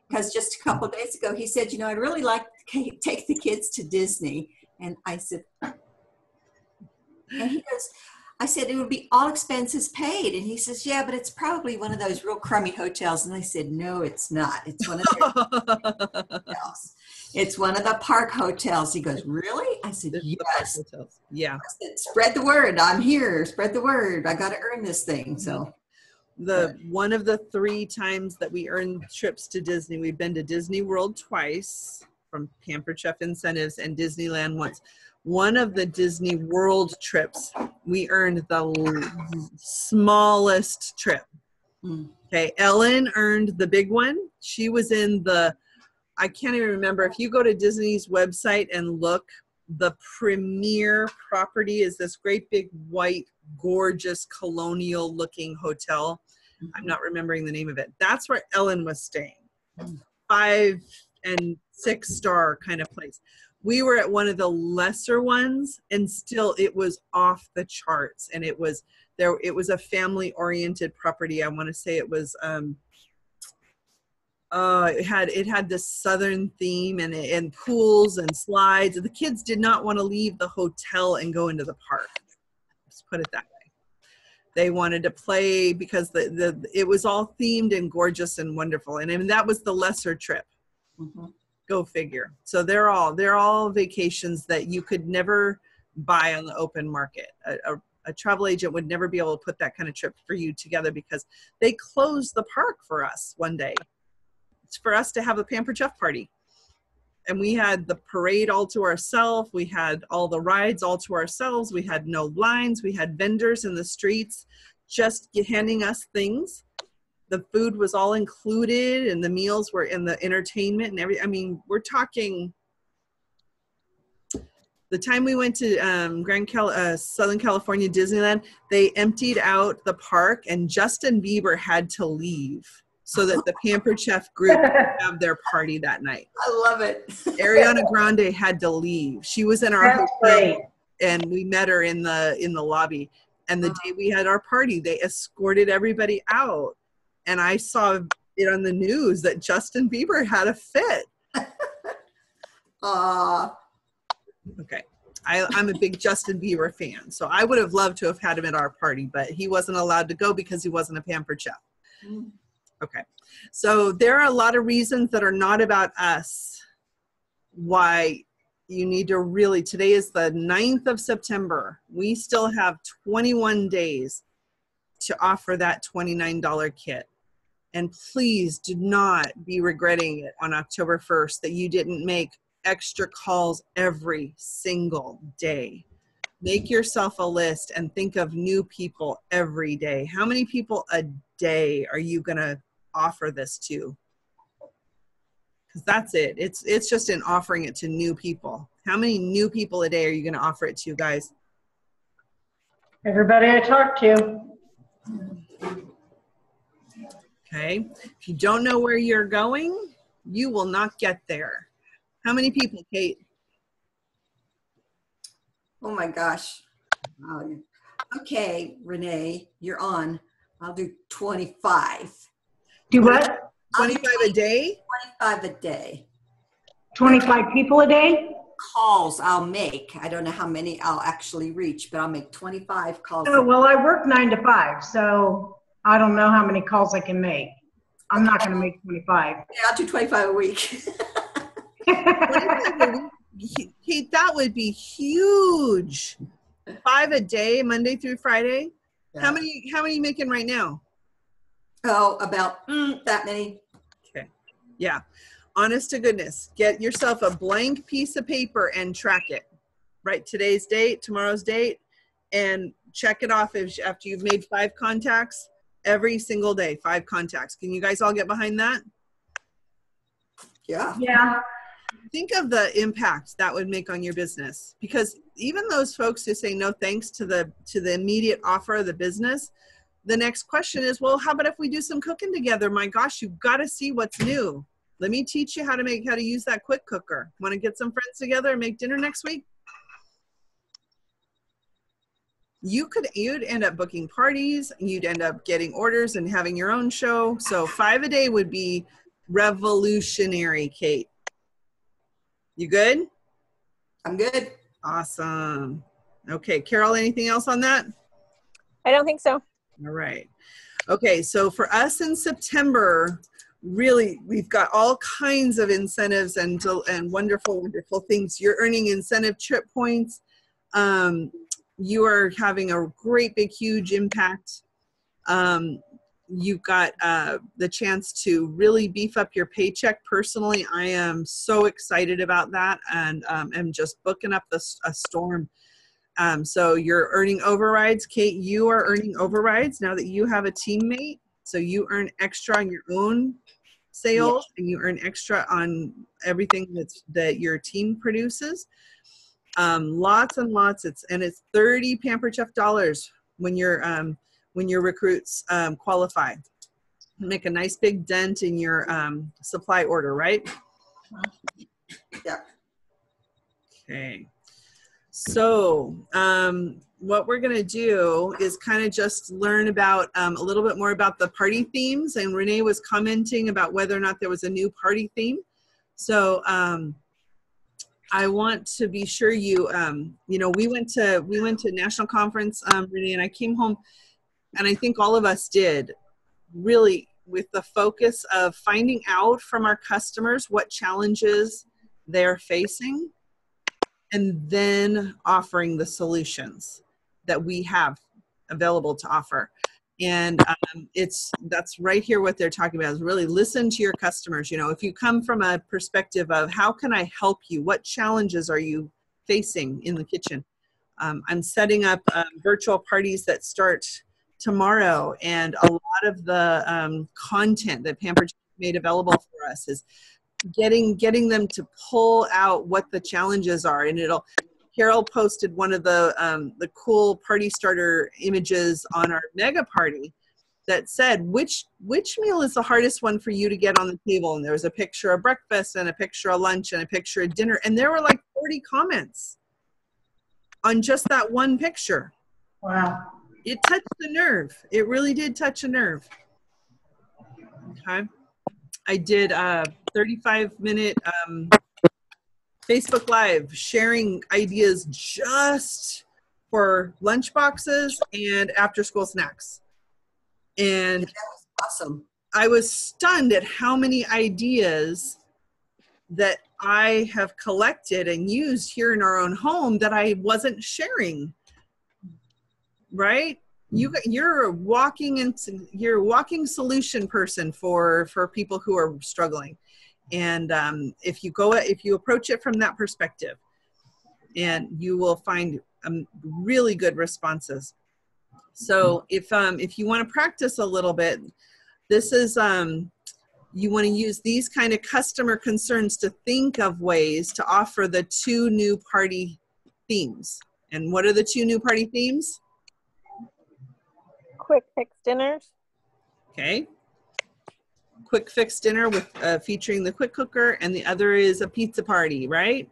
Because just a couple of days ago, he said, I'd really like to take the kids to Disney. And I said, and he goes, I said, it would be all expenses paid. And he says, yeah, but it's probably one of those real crummy hotels. And I said, no, it's not. It's one of the hotels. It's one of the park hotels. He goes, really? I said, yes. Yeah. I said, spread the word. I'm here. Spread the word. I got to earn this thing. So one of the 3 times that we earned trips to Disney, we've been to Disney World twice from Pampered Chef incentives and Disneyland once. One of the Disney World trips, we earned the smallest trip. Okay, Ellen earned the big one. She was in I can't even remember. If you go to Disney's website and look, the premier property is this great big white, gorgeous, colonial looking hotel. I'm not remembering the name of it. That's where Ellen was staying. 5 and 6 star kind of place. We were at one of the lesser ones, and still it was off the charts. And it was a family oriented property. I want to say it was, it had this southern theme and pools and slides. The kids did not want to leave the hotel and go into the park. Let's put it that way. They wanted to play because it was all themed and gorgeous and wonderful. And I mean, that was the lesser trip. Mm-hmm. Go figure. So they're all vacations that you could never buy on the open market. A travel agent would never be able to put that kind of trip for you together because they closed the park for us one day. For us to have a Pampered Chef party, and we had the parade all to ourselves. We had all the rides all to ourselves. We had no lines. We had vendors in the streets just handing us things. The food was all included, and the meals were in the entertainment and everything. I mean, we're talking. The time we went to Southern California Disneyland, they emptied out the park, and Justin Bieber had to leave so that the Pampered Chef group could have their party that night. I love it. Ariana Grande had to leave. She was in our hotel, and we met her in the lobby. And the day we had our party, they escorted everybody out. And I saw it on the news that Justin Bieber had a fit. Okay. I'm a big Justin Bieber fan, so I would have loved to have had him at our party, but he wasn't allowed to go because he wasn't a Pampered Chef. Okay. So there are a lot of reasons that are not about us why you need to really, today is the 9th of September. We still have 21 days to offer that $29 kit. And please do not be regretting it on October 1st that you didn't make extra calls every single day. Make yourself a list and think of new people every day. How many people a day are you going to offer this to? Because that's it. It's just in offering it to new people. How many new people a day are you going to offer it to, guys? Everybody I talk to. Okay. If you don't know where you're going, you will not get there. How many people, Kate? Oh my gosh. Okay, Renee, you're on. I'll do 25. Do what? 25 a day? 25 a day. 25 people a day? Calls I'll make. I don't know how many I'll actually reach, but I'll make 25 calls. Oh, well, I work 9 to 5, so I don't know how many calls I can make. I'm not going to make 25. Yeah, I'll do 25 a week. 25 a week? Kate, that would be huge. 5 a day, Monday through Friday. Yeah. How many are you making right now? Oh, about that many. Okay. Yeah. Honest to goodness, get yourself a blank piece of paper and track it. Write today's date, tomorrow's date, and check it off after you've made 5 contacts every single day. 5 contacts. Can you guys all get behind that? Yeah. Yeah. Think of the impact that would make on your business, because even those folks who say no thanks to the immediate offer of the business, the next question is, well, how about if we do some cooking together? My gosh, you've got to see what's new. Let me teach you how to use that quick cooker. Want to get some friends together and make dinner next week? You'd end up booking parties, you'd end up getting orders and having your own show. So 5 a day would be revolutionary, Kate. You good? I'm good. Awesome. Okay, Carol, anything else on that? I don't think so. All right. Okay, so for us in September, really, we've got all kinds of incentives and wonderful, wonderful things. You're earning incentive trip points. You are having a great, big, huge impact. You've got the chance to really beef up your paycheck. Personally, I am so excited about that, and am just booking up a storm. So you're earning overrides. Kate, you are earning overrides now that you have a teammate. So you earn extra on your own sales, and you earn extra on everything that your team produces. Lots and lots. It's 30 Pampered Chef dollars when your recruits qualify. Make a nice big dent in your supply order, right? Yeah. Okay. So what we're going to do is kind of just learn about a little bit more about the party themes. And Renee was commenting about whether or not there was a new party theme. So I want to be sure we went to national conference, Renee, and I came home, and I think all of us did, really with the focus of finding out from our customers what challenges they're facing, and then offering the solutions that we have available to offer. And that's right here what they're talking about, is really listen to your customers. You know, if you come from a perspective of how can I help you? What challenges are you facing in the kitchen? I'm setting up virtual parties that start tomorrow, and a lot of the content that Pampered Chef made available for us is getting them to pull out what the challenges are. And Carol posted one of the cool party starter images on our mega party that said, which meal is the hardest one for you to get on the table? And there was a picture of breakfast and a picture of lunch and a picture of dinner. And there were like 40 comments on just that one picture. Wow. It touched the nerve. It really did touch a nerve. Okay. I did a 35-minute Facebook Live sharing ideas just for lunch boxes and after school snacks. And that was awesome. I was stunned at how many ideas that I have collected and used here in our own home that I wasn't sharing. Right? You're a walking solution person for people who are struggling. And if you approach it from that perspective, and you will find really good responses. So if you want to practice a little bit, this is you want to use these kind of customer concerns to think of ways to offer the 2 new party themes. And what are the 2 new party themes? Quick fix dinners. Okay. Quick fix dinner with featuring the quick cooker, and the other is a pizza party, right?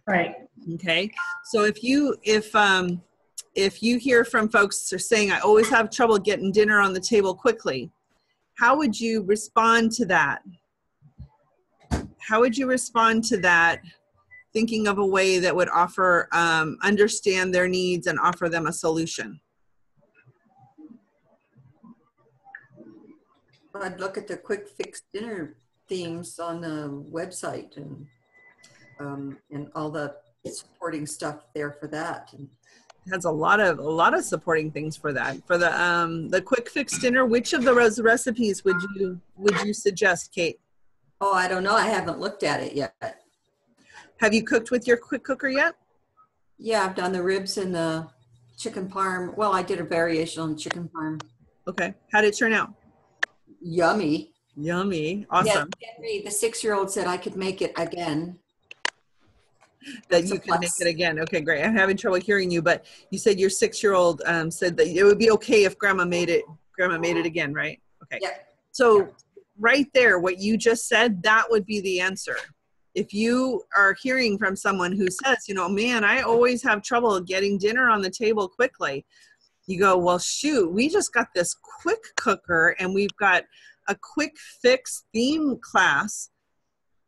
Right. Okay. So if you hear from folks who are saying, I always have trouble getting dinner on the table quickly, how would you respond to that? How would you respond to that, thinking of a way that would offer, understand their needs and offer them a solution? I'd look at the quick fix dinner themes on the website and all the supporting stuff there for that. And it has a lot of supporting things for that. For the quick fix dinner, which of those recipes would you suggest, Kate? Oh, I don't know. I haven't looked at it yet. Have you cooked with your quick cooker yet? Yeah, I've done the ribs and the chicken parm. Well, I did a variation on chicken parm. Okay. How did it turn out? Yummy. Yummy. Awesome. Yeah, Henry, the 6-year-old said I could make it again. That you can make it again. Okay, great. I'm having trouble hearing you, but you said your 6-year-old said that it would be okay if grandma made it again, right? Okay. Yeah. So right there, what you just said, that would be the answer. If you are hearing from someone who says, you know, man, I always have trouble getting dinner on the table quickly. You go, well, shoot, we just got this quick cooker and we've got a quick fix theme class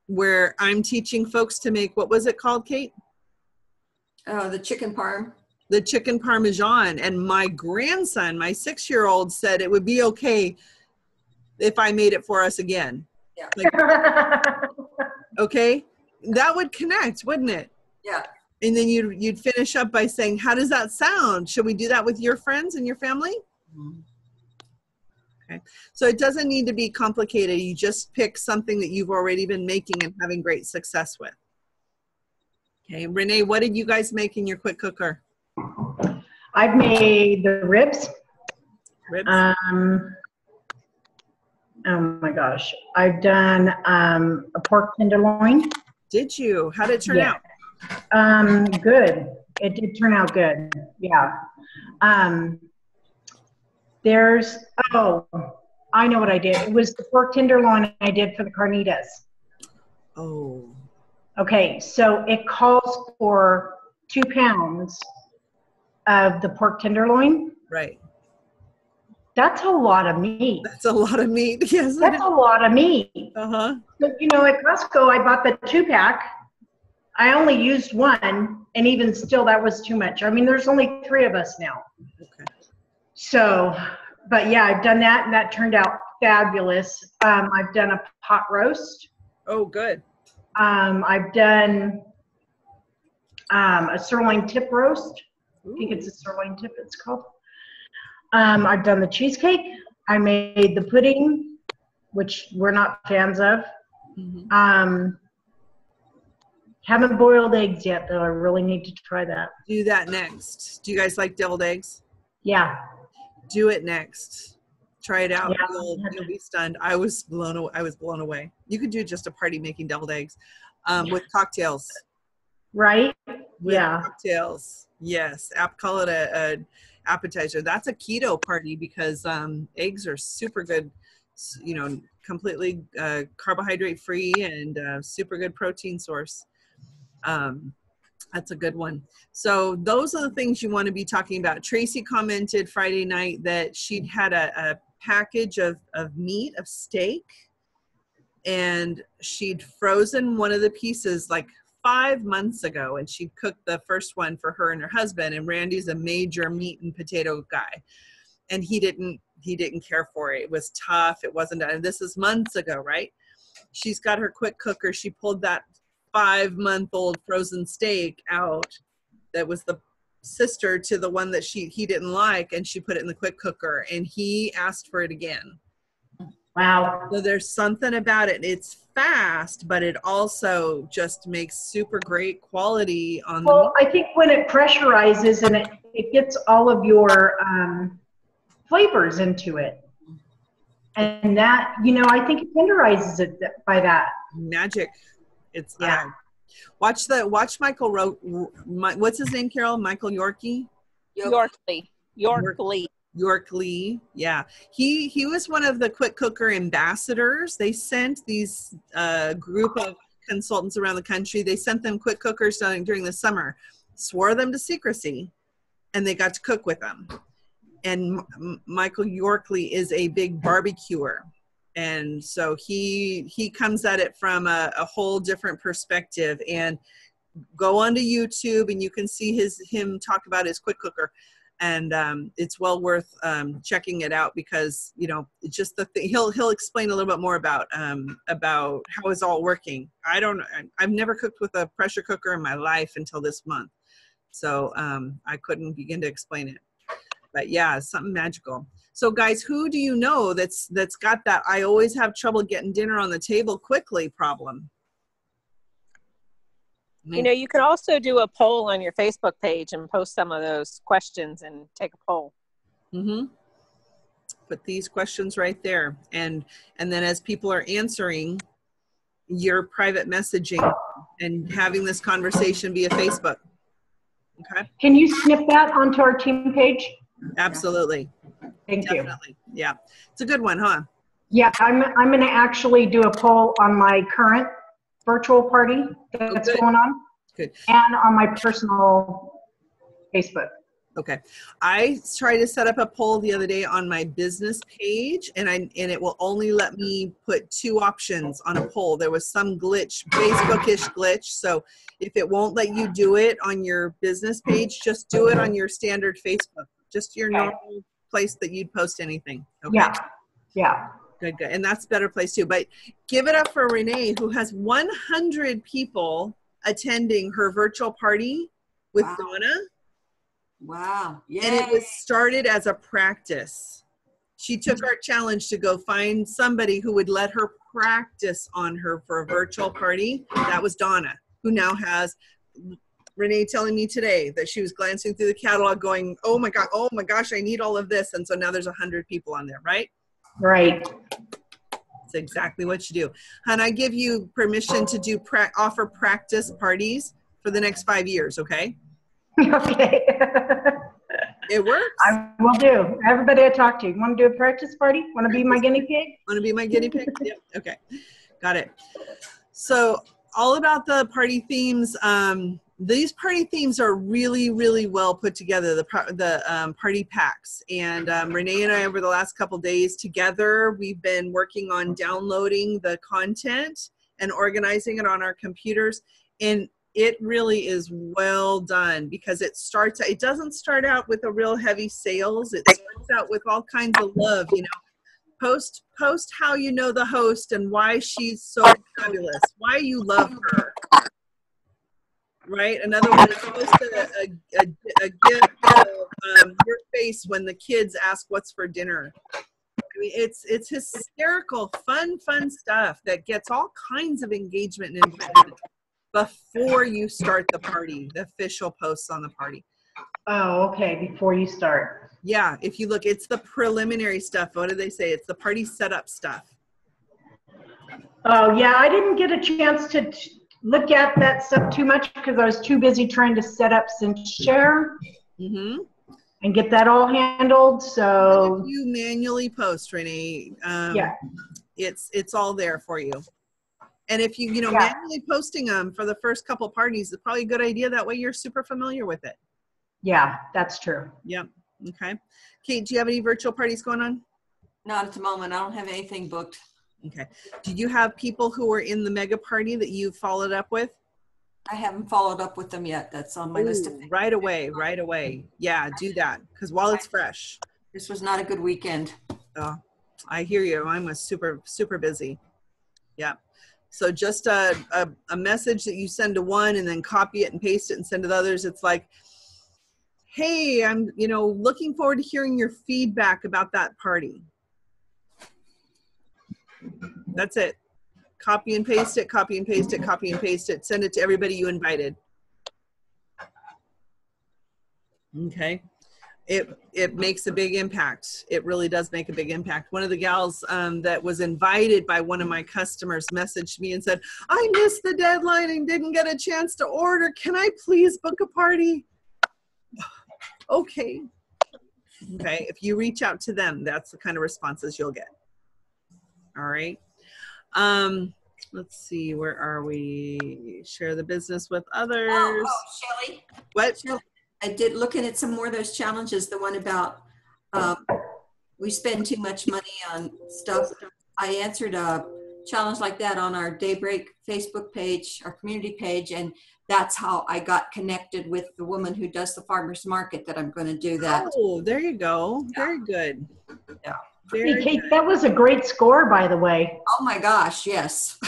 where I'm teaching folks to make, what was it called, Kate? Oh, the chicken parm. The chicken parmesan. And my grandson, my 6-year-old, said it would be okay if I made it for us again. Yeah. Like, okay, that would connect, wouldn't it? Yeah. And then you'd finish up by saying, how does that sound? Should we do that with your friends and your family? Mm-hmm. Okay. So it doesn't need to be complicated. You just pick something that you've already been making and having great success with. Okay. Renee, what did you guys make in your quick cooker? I've made the ribs. Ribs? Oh my gosh. I've done a pork tenderloin. Did you? How did it turn out? Good. It did turn out good. Yeah. I know what I did. It was the pork tenderloin I did for the carnitas. Oh. Okay, so it calls for 2 pounds of the pork tenderloin. Right. That's a lot of meat. That's a lot of meat. Yes. That's a lot of meat. Uh-huh. So, you know, at Costco, I bought the 2-pack. I only used 1, and even still, that was too much. I mean, there's only 3 of us now. Okay. So, but yeah, I've done that, and that turned out fabulous. I've done a pot roast. Oh, good. I've done a sirloin tip roast. Ooh. I think it's a sirloin tip it's called. I've done the cheesecake. I made the pudding, which we're not fans of. Mm-hmm. Haven't boiled eggs yet, though. I really need to try that. Do that next. Do you guys like deviled eggs? Yeah. Do it next. Try it out. Yeah. You'll be stunned. I was blown away. You could do just a party making deviled eggs with cocktails. Right? With yeah. Cocktails. Yes. Call it a appetizer. That's a keto party because eggs are super good, you know, completely carbohydrate free and super good protein source. That's a good one. So those are the things you want to be talking about. Tracy commented Friday night that she'd had a package of meat, of steak, and she'd frozen one of the pieces like 5 months ago, and she'd cooked the first one for her and her husband. And Randy's a major meat and potato guy, and he didn't care for it. It was tough. It wasn't done. And this is months ago, right? She's got her quick cooker. She pulled that 5-month-old frozen steak out that was the sister to the one that he didn't like, and she put it in the quick cooker, and he asked for it again. Wow. So there's something about it. It's fast, but it also just makes super great quality on the meat. I think when it pressurizes and it gets all of your flavors into it. And that, you know, I think it tenderizes it by that. Magic. It's watch Michael what's his name, Carol? Michael Yorkie? York Lee. Yeah. He was one of the quick cooker ambassadors. They sent these group of consultants around the country. They sent them quick cookers during the summer, swore them to secrecy, and they got to cook with them. And Michael Yorkley is a big barbecuer. And so he comes at it from a whole different perspective. And go onto YouTube and you can see him talk about his quick cooker. And it's well worth checking it out because, you know, just he'll explain a little bit more about how it's all working. I've never cooked with a pressure cooker in my life until this month. So I couldn't begin to explain it. But yeah, it's something magical. So guys, who do you know that's got that I always have trouble getting dinner on the table quickly problem? You know, you can also do a poll on your Facebook page and post some of those questions and take a poll. Mm-hmm. Put these questions right there. And then as people are answering, your private messaging and having this conversation via Facebook. Okay. Can you snip that onto our team page? Absolutely. Thank you. Definitely. Yeah. It's a good one, huh? Yeah, I'm going to actually do a poll on my current virtual party that's going on. Good. And on my personal Facebook. Okay. I tried to set up a poll the other day on my business page, and it will only let me put 2 options on a poll. There was some glitch, Facebook-ish glitch. So if it won't let you do it on your business page, just do it on your standard Facebook, just your normal place that you'd post anything. Okay. Yeah. Yeah. Good, good. And that's a better place too. But give it up for Renee, who has 100 people attending her virtual party with Donna. Wow. Yeah. And it was started as a practice. She took our challenge to go find somebody who would let her practice on her for a virtual party. That was Donna, who now has Renee telling me today that she was glancing through the catalog going, oh my gosh, I need all of this. And so now there's 100 people on there, right? Right. That's exactly what you do. And I give you permission to do offer practice parties for the next 5 years, okay? Okay. It works. I will do. Everybody I talk to, want to do a practice party? Want to be my guinea pig? Want to be my guinea pig? Yep. Okay. Got it. So all about the party themes. These party themes are really, really well put together, the party packs. And Renee and I, over the last couple days together, we've been working on downloading the content and organizing it on our computers. And it really is well done because it doesn't start out with a real heavy sales. It starts out with all kinds of love, you know. Post how you know the host and why she's so fabulous, why you love her. Right? Another one is post a gift of your face when the kids ask what's for dinner. I mean, it's hysterical, fun stuff that gets all kinds of engagement and involvement before you start the party, the official posts on the party. Oh, okay, before you start. Yeah, if you look, it's the preliminary stuff. What do they say? It's the party setup stuff. Oh, yeah, I didn't get a chance to look at that stuff too much because I was too busy trying to set up SynthShare and get that all handled. So if you manually post, Renee, yeah, it's all there for you. And if you manually posting them for the first couple parties is probably a good idea. That way you're super familiar with it. Yeah, that's true. Yep. Okay. Kate, do you have any virtual parties going on? Not at the moment. I don't have anything booked. Okay. Did you have people who were in the mega party that you followed up with? I haven't followed up with them yet. That's on my list of things. Right away. Yeah, do that because while it's fresh. This was not a good weekend. Oh, I hear you. Mine was super, super busy. Yeah. So just a message that you send to one and then copy it and paste it and send to the others. It's like, hey, I'm, looking forward to hearing your feedback about that party. That's it. Copy and paste it, copy and paste it, copy and paste it. Send it to everybody you invited. Okay. It makes a big impact. It really does make a big impact. One of the gals that was invited by one of my customers messaged me and said, I missed the deadline and didn't get a chance to order. Can I please book a party? Okay. Okay. If you reach out to them, that's the kind of responses you'll get. All right. Let's see. Where are we? Share the business with others. Oh, Shelley. What? I did looking at some more of those challenges. The one about we spend too much money on stuff. I answered a challenge like that on our Daybreak Facebook page, our community page, and that's how I got connected with the woman who does the farmers market that I'm going to do that. Oh, there you go. Yeah. Very good. Yeah. Hey, Kate, that was a great score, by the way. Oh my gosh, yes.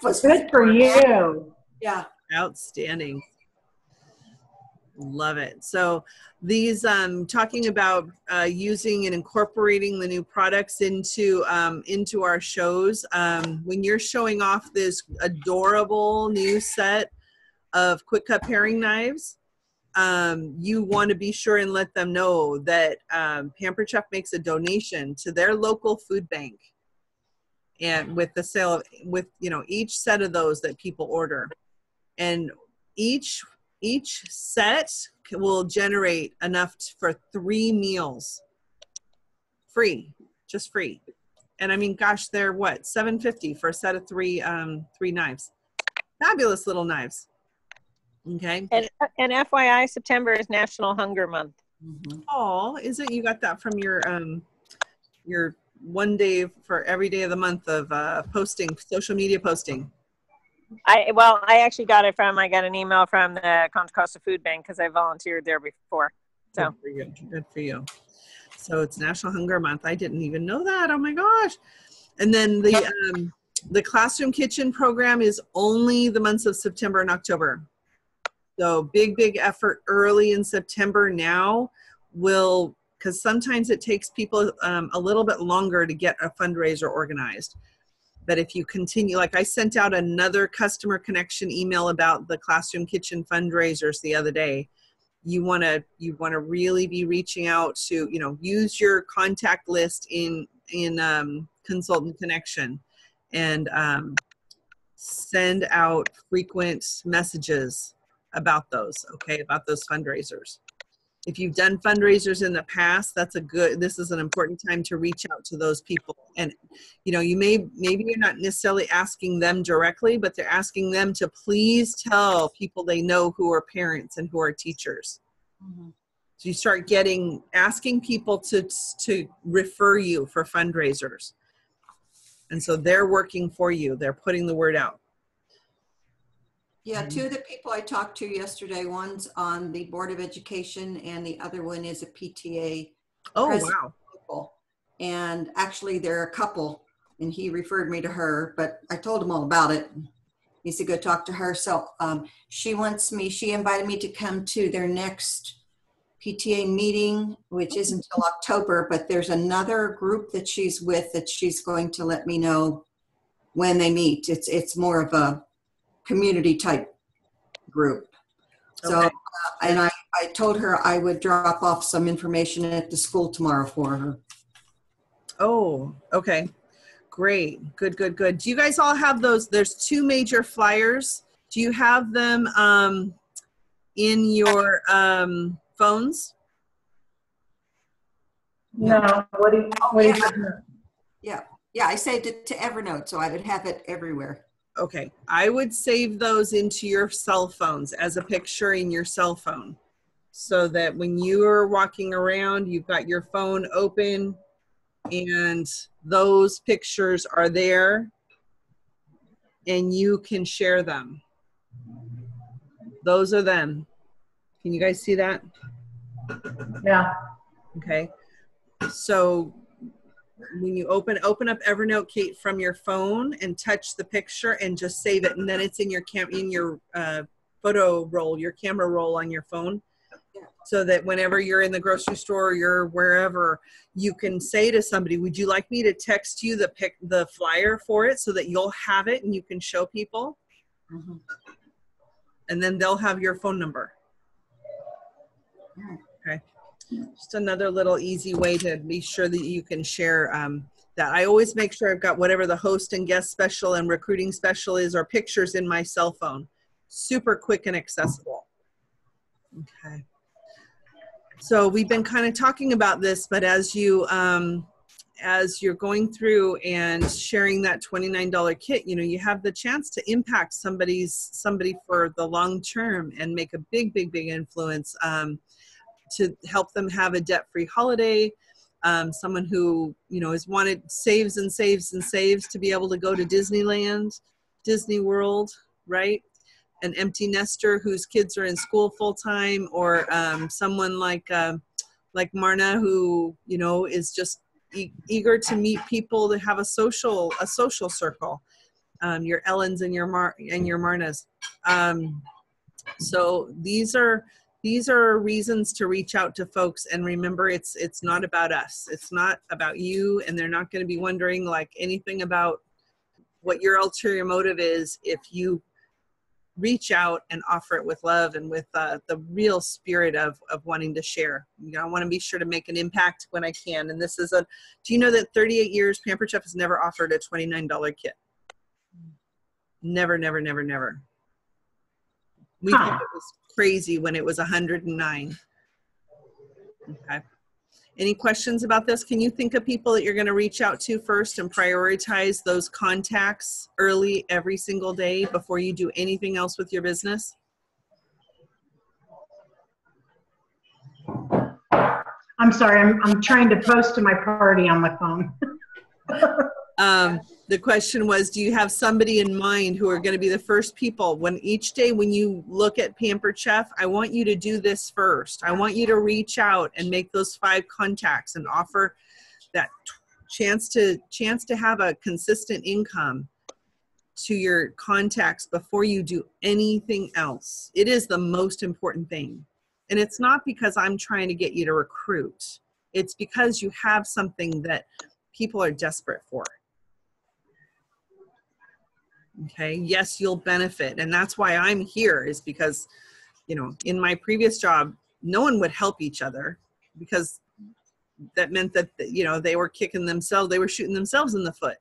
Good for you. Yeah. Outstanding. Love it. So these talking about using and incorporating the new products into our shows. When you're showing off this adorable new set of quick cut paring knives, you want to be sure and let them know that Pampered Chef makes a donation to their local food bank, and with the sale of each set of those that people order, and each set will generate enough for 3 meals, just free. And I mean, gosh, they're what, $7.50 for a set of three knives. Fabulous little knives. Okay. And FYI, September is National Hunger Month. Oh, is it? You got that from your 1 day for every day of the month of posting, social media posting. I actually got an email from the Contra Costa Food Bank because I volunteered there before. So good for you. Good for you. So it's National Hunger Month. I didn't even know that. Oh my gosh. And then the Classroom Kitchen program is only the months of September and October. So big effort early in September now because sometimes it takes people a little bit longer to get a fundraiser organized. But if you continue, like I sent out another customer connection email about the Classroom Kitchen fundraisers the other day. You want to really be reaching out to, use your contact list in Consultant Connection and send out frequent messages about those fundraisers. If you've done fundraisers in the past, this is an important time to reach out to those people. And, maybe you're not necessarily asking them directly, but they're asking them to please tell people they know who are parents and who are teachers. Mm-hmm. So you start asking people to refer you for fundraisers. And so they're working for you. They're putting the word out. Yeah, two of the people I talked to yesterday, one's on the Board of Education and the other one is a PTA. Oh, wow. And actually they're a couple and he referred me to her, but I told him all about it. He said, go talk to her. So she invited me to come to their next PTA meeting, which isn't until October, but there's another group that she's with that she's going to let me know when they meet. It's more of a community type group. So, okay. And I told her I would drop off some information at the school tomorrow for her. Oh, okay. Great. Good. Do you guys all have those? There's two major flyers. Do you have them in your phones? No. What do you Yeah, I saved it to Evernote, so I would have it everywhere. Okay, I would save those into your cell phones as a picture in your cell phone so that when you are walking around, you've got your phone open and those pictures are there and you can share them. Those are them. Can you guys see that? Yeah. Okay. So when you open up Evernote, Kate, from your phone and touch the picture and just save it, and then it's in your photo roll, your camera roll on your phone, so that whenever you're in the grocery store or you're wherever, you can say to somebody, would you like me to text you the flyer for it so that you'll have it and you can show people? Mm-hmm. And then they'll have your phone number. Okay. Just another little easy way to be sure that you can share that. I always make sure I've got whatever the host and guest special and recruiting special is or pictures in my cell phone. Super quick and accessible. Okay. So we've been kind of talking about this, but as you're going through and sharing that $29 kit, you have the chance to impact somebody for the long term and make a big influence. To help them have a debt-free holiday, someone who saves to be able to go to Disneyland, Disney World, right? An empty nester whose kids are in school full-time, or someone like Marna who is just eager to meet people, to have a social circle. Your Ellens and your Marnas. So these are reasons to reach out to folks, and remember, it's not about us. It's not about you, and they're not going to be wondering anything about what your ulterior motive is if you reach out and offer it with love and with the real spirit of wanting to share. I want to be sure to make an impact when I can. And this is do you know that 38 years Pampered Chef has never offered a $29 kit? Never. We think it was crazy when it was $109. Okay. Any questions about this? Can you think of people that you're going to reach out to first and prioritize those contacts early every single day before you do anything else with your business? I'm sorry, I'm trying to post to my party on my phone. The question was, do you have somebody in mind who are going to be the first people when each day when you look at Pampered Chef, I want you to do this first. I want you to reach out and make those 5 contacts and offer that chance to have a consistent income to your contacts before you do anything else. It is the most important thing. And it's not because I'm trying to get you to recruit. It's because you have something that people are desperate for. Okay, yes, you'll benefit. And that's why I'm here, is because, you know, in my previous job, no one would help each other because that meant that, you know, they were kicking themselves, they were shooting themselves in the foot.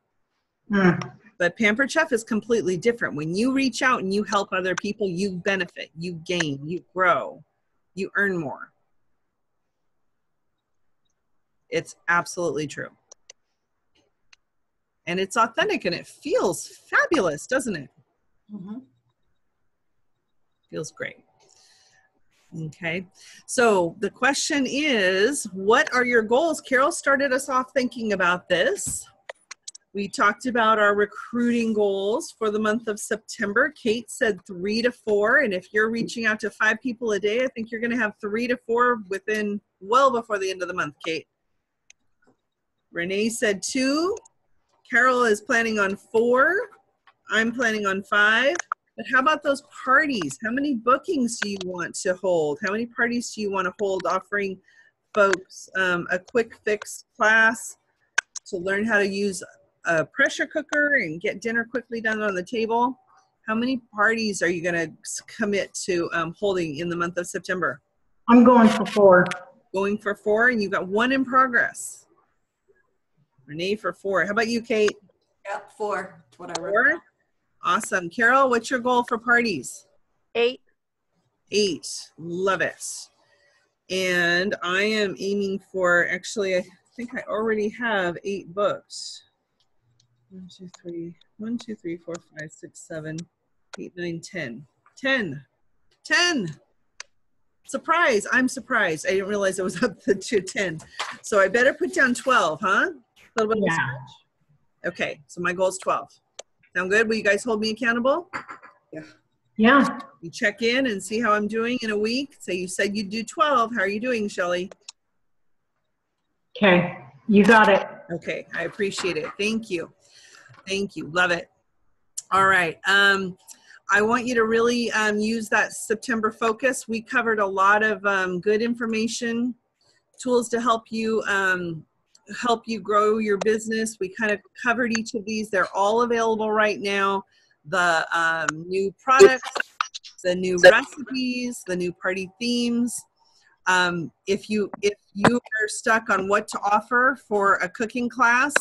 But Pampered Chef is completely different. When you reach out and you help other people, you benefit, you gain, you grow, you earn more. It's absolutely true. And it's authentic and it feels fabulous, doesn't it? Mm-hmm. Feels great. Okay. So the question is, what are your goals? Carol started us off thinking about this. We talked about our recruiting goals for the month of September. Kate said 3 to 4. And if you're reaching out to 5 people a day, I think you're going to have 3 to 4 within well before the end of the month, Kate. Renee said 2. Carol is planning on 4. I'm planning on 5. But how about those parties? How many bookings do you want to hold? How many parties do you want to hold offering folks a quick fix class to learn how to use a pressure cooker and get dinner quickly done on the table? How many parties are you going to commit to holding in the month of September? I'm going for 4. Going for 4, and you've got 1 in progress. Renee for 4. How about you, Kate? Yep, 4. That's what I wrote. 4? Awesome. Carol, what's your goal for parties? 8. 8. Love it. And I am aiming for, actually, I think I already have 8 books. 1, 2, 3, 1, 2, 3, 4, 5, 6, 7, 8, 9, 10. 10. 10. Surprise. I'm surprised. I didn't realize it was up to 10. So I better put down 12, huh? A little bit of a stretch. Okay, so my goal is 12. Sound good? Will you guys hold me accountable? Yeah. Yeah. You check in and see how I'm doing in a week. So you said you'd do 12. How are you doing, Shelly? Okay, you got it. Okay, I appreciate it. Thank you. Thank you. Love it. All right. I want you to really use that September focus. We covered a lot of good information, tools to help you grow your business. We kind of covered each of these. They're all available right now. The new products, the new recipes, the new party themes. If you are stuck on what to offer for a cooking class,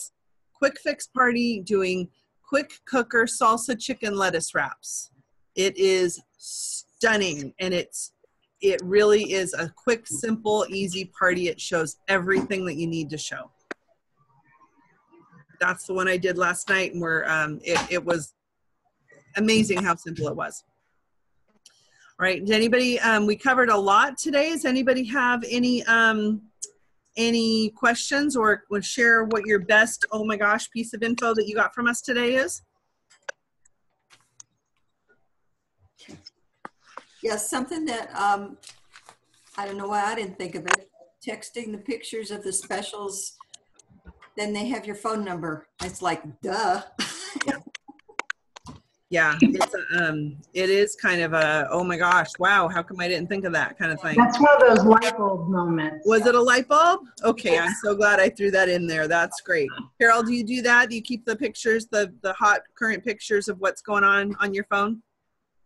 Quick Fix Party doing quick cooker salsa chicken lettuce wraps. It is stunning, and it really is a quick, simple, easy party. It shows everything that you need to show. That's the one I did last night, and where it was amazing how simple it was. All right, does anybody, we covered a lot today. Does anybody have any questions or would share what your best, oh my gosh, piece of info that you got from us today is? Yes, something that, I don't know why I didn't think of it. Texting the pictures of the specials, then they have your phone number. It's like, duh. Yeah, it's it is kind of a, oh my gosh, wow, how come I didn't think of that kind of thing. That's one of those light bulb moments. Was it a light bulb? Okay, I'm so glad I threw that in there. That's great. Carol, do you do that? Do you keep the pictures, the hot current pictures of what's going on your phone?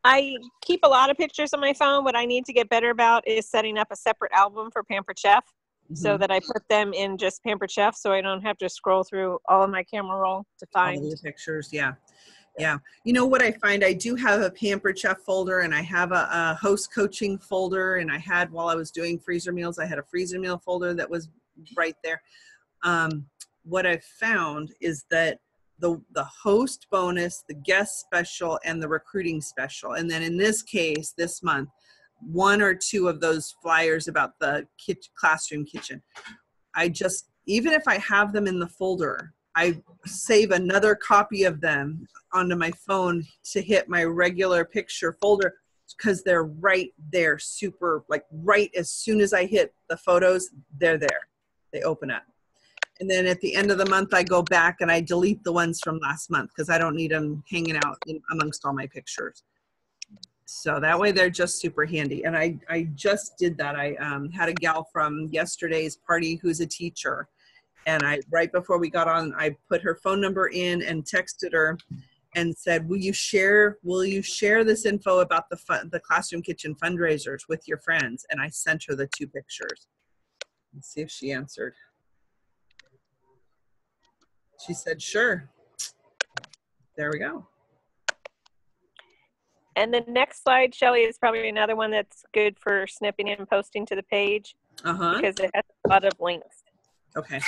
I keep a lot of pictures on my phone. What I need to get better about is setting up a separate album for Pampered Chef, so that I put them in just Pampered Chef, so I don't have to scroll through all of my camera roll to find all the pictures. Yeah. Yeah. You know what I find? I do have a Pampered Chef folder, and I have a host coaching folder, and I had, while I was doing freezer meals, I had a freezer meal folder that was right there. What I've found is that the host bonus, the guest special, and the recruiting special, and then in this case, this month, 1 or 2 of those flyers about the classroom kitchen. I just, even if I have them in the folder, I save another copy of them onto my phone to hit my regular picture folder, because they're right there, super, like right as soon as I hit the photos, they're there. They open up. And then at the end of the month, I go back and I delete the ones from last month because I don't need them hanging out amongst all my pictures. So that way they're just super handy. And I just did that. I had a gal from yesterday's party who's a teacher. And right before we got on, I put her phone number in and texted her and said, will you share this info about the classroom kitchen fundraisers with your friends? And I sent her the 2 pictures. Let's see if she answered. She said, sure. There we go. And the next slide, Shelley, is probably another one that's good for snipping and posting to the page because it has a lot of links. Okay.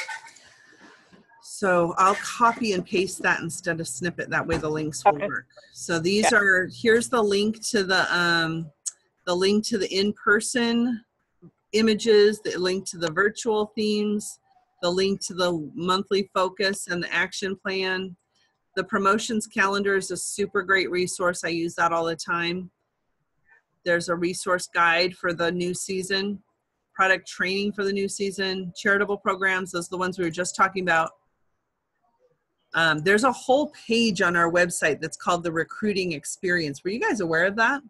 So I'll copy and paste that instead of snippet. That way the links will work. So these are, here's the link to the in-person images, the link to the virtual themes, the link to the monthly focus and the action plan. The promotions calendar is a super great resource. I use that all the time. There's a resource guide for the new season, product training for the new season, charitable programs. Those are the ones we were just talking about. There's a whole page on our website that's called the recruiting experience. Were you guys aware of that?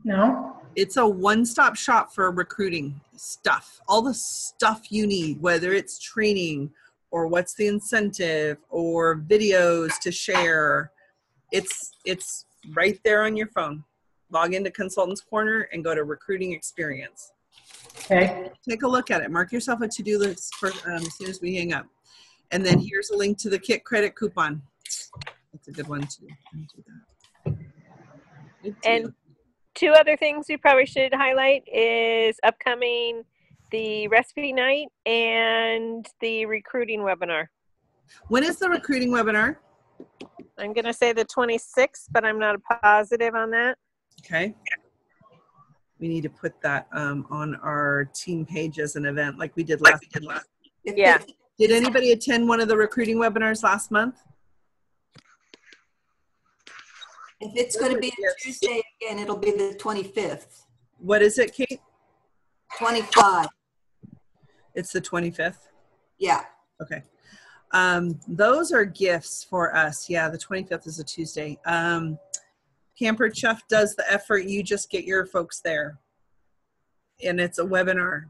No. It's a one-stop shop for recruiting stuff. All the stuff you need, whether it's training or what's the incentive or videos to share. It's right there on your phone. Log into Consultants Corner and go to Recruiting Experience. Okay. Take a look at it. Mark yourself a to-do list for as soon as we hang up. And then here's a link to the Kit credit coupon. That's a good one too. And 2 other things you probably should highlight is upcoming the recipe night and the recruiting webinar. When is the recruiting webinar? I'm going to say the 26th, but I'm not positive on that. Okay. We need to put that on our team page as an event like we did last. Yeah. Did anybody attend one of the recruiting webinars last month? If it's going to be a Tuesday again, it'll be the 25th. What is it, Kate? 25. It's the 25th? Yeah. Okay. Those are gifts for us. Yeah, the 25th is a Tuesday. Pampered Chef does the effort. You just get your folks there. And it's a webinar.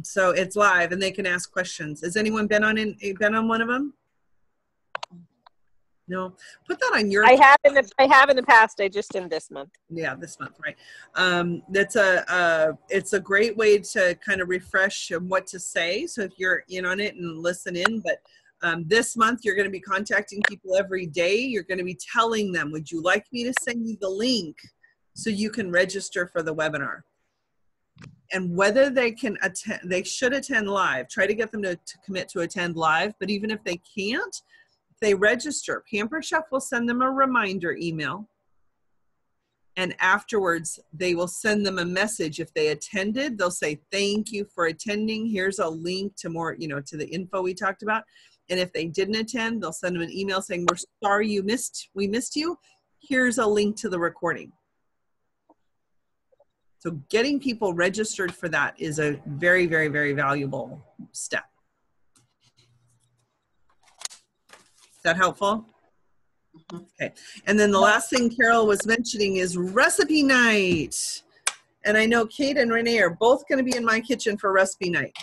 So it's live and they can ask questions. Has anyone been on one of them? No. Put that on your. I have in the past. I just didn't this month. Yeah, this month, right? It's a great way to kind of refresh what to say. So if you're in on it and listen in, but this month you're going to be contacting people every day. You're going to be telling them, would you like me to send you the link so you can register for the webinar? And whether they can attend, they should attend live. Try to get them to commit to attend live. But even if they can't, if they register, Pampered Chef will send them a reminder email. And afterwards, they will send them a message. If they attended, they'll say, thank you for attending. Here's a link to more, to the info we talked about. And if they didn't attend, they'll send them an email saying, we're sorry we missed you. Here's a link to the recording. So getting people registered for that is a very, very, very valuable step. Is that helpful? Mm-hmm. Okay. And then the last thing Carol was mentioning is recipe night. And I know Kate and Renee are both going to be in my kitchen for recipe night.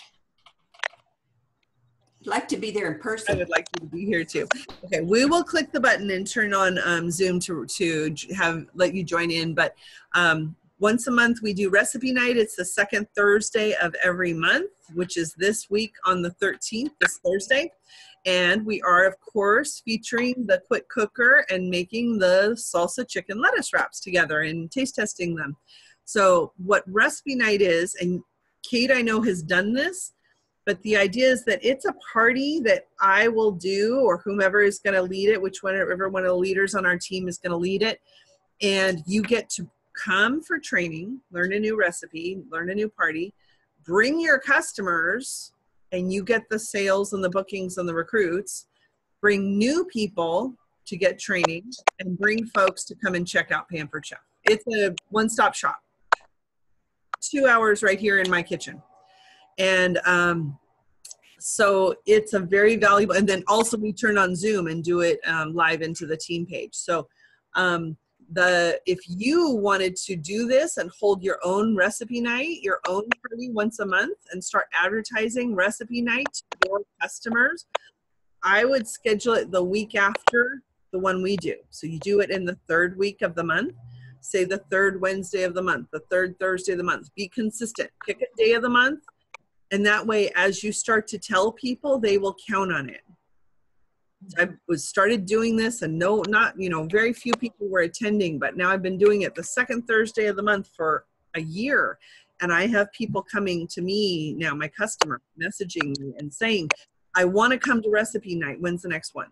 I'd like to be there in person. I would like you to be here too. Okay, we will click the button and turn on Zoom to let you join in. But once a month we do recipe night. It's the second Thursday of every month, which is this week on the 13th, this Thursday. And we are, of course, featuring the quick cooker and making the salsa chicken lettuce wraps together and taste testing them. So what recipe night is, and Kate I know has done this, But the idea is that it's a party that I will do, or whomever is going to lead it, whichever one of the leaders on our team is going to lead it. And you get to come for training, learn a new recipe, learn a new party, bring your customers, and you get the sales and the bookings and the recruits, bring new people to get training, and bring folks to come and check out Pampered Chef. It's a one-stop shop. 2 hours right here in my kitchen. And so it's a very valuable, and then also we turn on Zoom and do it live into the team page. So if you wanted to do this and hold your own recipe night, your own party once a month, and start advertising recipe night to your customers, I would schedule it the week after the one we do. So you do it in the 3rd week of the month. Say the 3rd Wednesday of the month, the 3rd Thursday of the month. Be consistent. Pick a day of the month. And that way, as you start to tell people, they will count on it. I started doing this, and very few people were attending, but now I've been doing it the 2nd Thursday of the month for a year. And I have people coming to me now, my customer, messaging me and saying, I want to come to recipe night. When's the next one?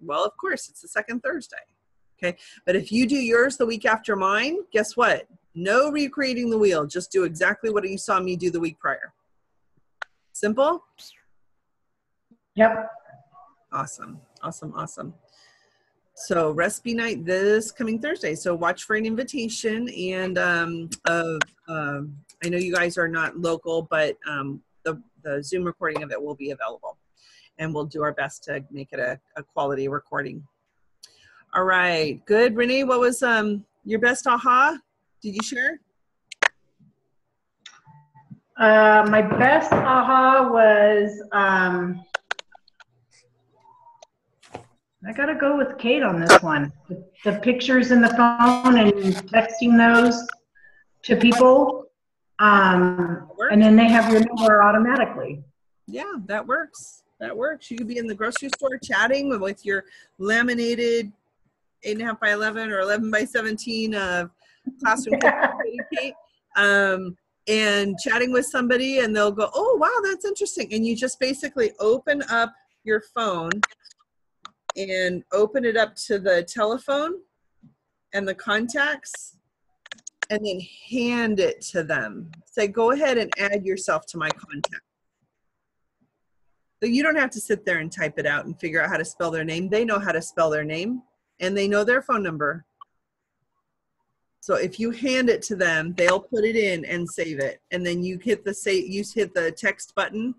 Well, of course, it's the 2nd Thursday. Okay. But if you do yours the week after mine, guess what? No recreating the wheel. Just do exactly what you saw me do the week prior. Simple? Yep. Awesome. Awesome. Awesome. So recipe night this coming Thursday. So watch for an invitation. And I know you guys are not local, but the Zoom recording of it will be available. And we'll do our best to make it a quality recording. All right. Good. Renee, what was your best aha? Did you share? My best aha was, I gotta go with Kate on this one. The pictures in the phone and texting those to people, and then they have your number automatically. Yeah, that works. That works. You could be in the grocery store chatting with your laminated 8.5 by 11 or 11 by 17 classroom Kate, and chatting with somebody, and they'll go, oh, wow, that's interesting. And you just basically open up your phone and open it up to the telephone and the contacts, and then hand it to them. Say, go ahead and add yourself to my contact. So you don't have to sit there and type it out and figure out how to spell their name. They know how to spell their name, and they know their phone number. So if you hand it to them, they'll put it in and save it. And then you hit the text button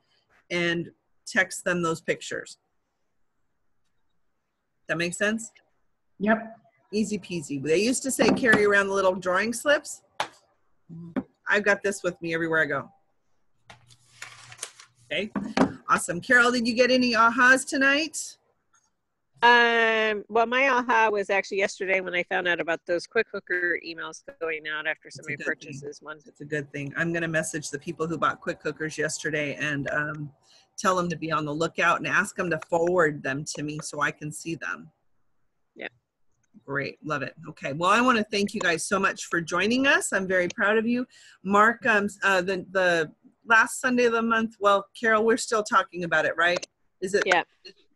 and text them those pictures. That makes sense? Yep. Easy peasy. They used to say carry around the little drawing slips. I've got this with me everywhere I go. Okay. Awesome. Carol, did you get any ahas tonight? Well, my aha was actually yesterday when I found out about those quick cooker emails going out after some repurchases. It's a good thing. I'm going to message the people who bought quick cookers yesterday and tell them to be on the lookout and ask them to forward them to me so I can see them. Yeah. Great. Love it. Okay. Well, I want to thank you guys so much for joining us. I'm very proud of you. Mark, the last Sunday of the month, well, Carol, we're still talking about it, right? Is it? Yeah.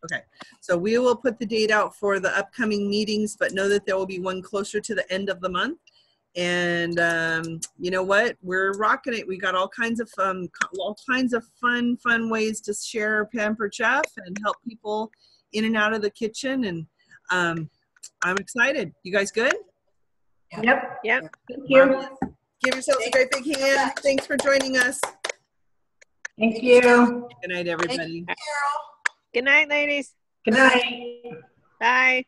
Okay. So we will put the date out for the upcoming meetings, but know that there will be one closer to the end of the month. And you know what? We're rocking it. We got all kinds of fun ways to share Pampered Chef and help people in and out of the kitchen. And I'm excited. You guys good? Yep. Yep. Thank you. Give yourselves a great big hand. Thanks for joining us. Thank you. Good night, everybody. Thank you, Carol. Good night, ladies. Good night. Bye.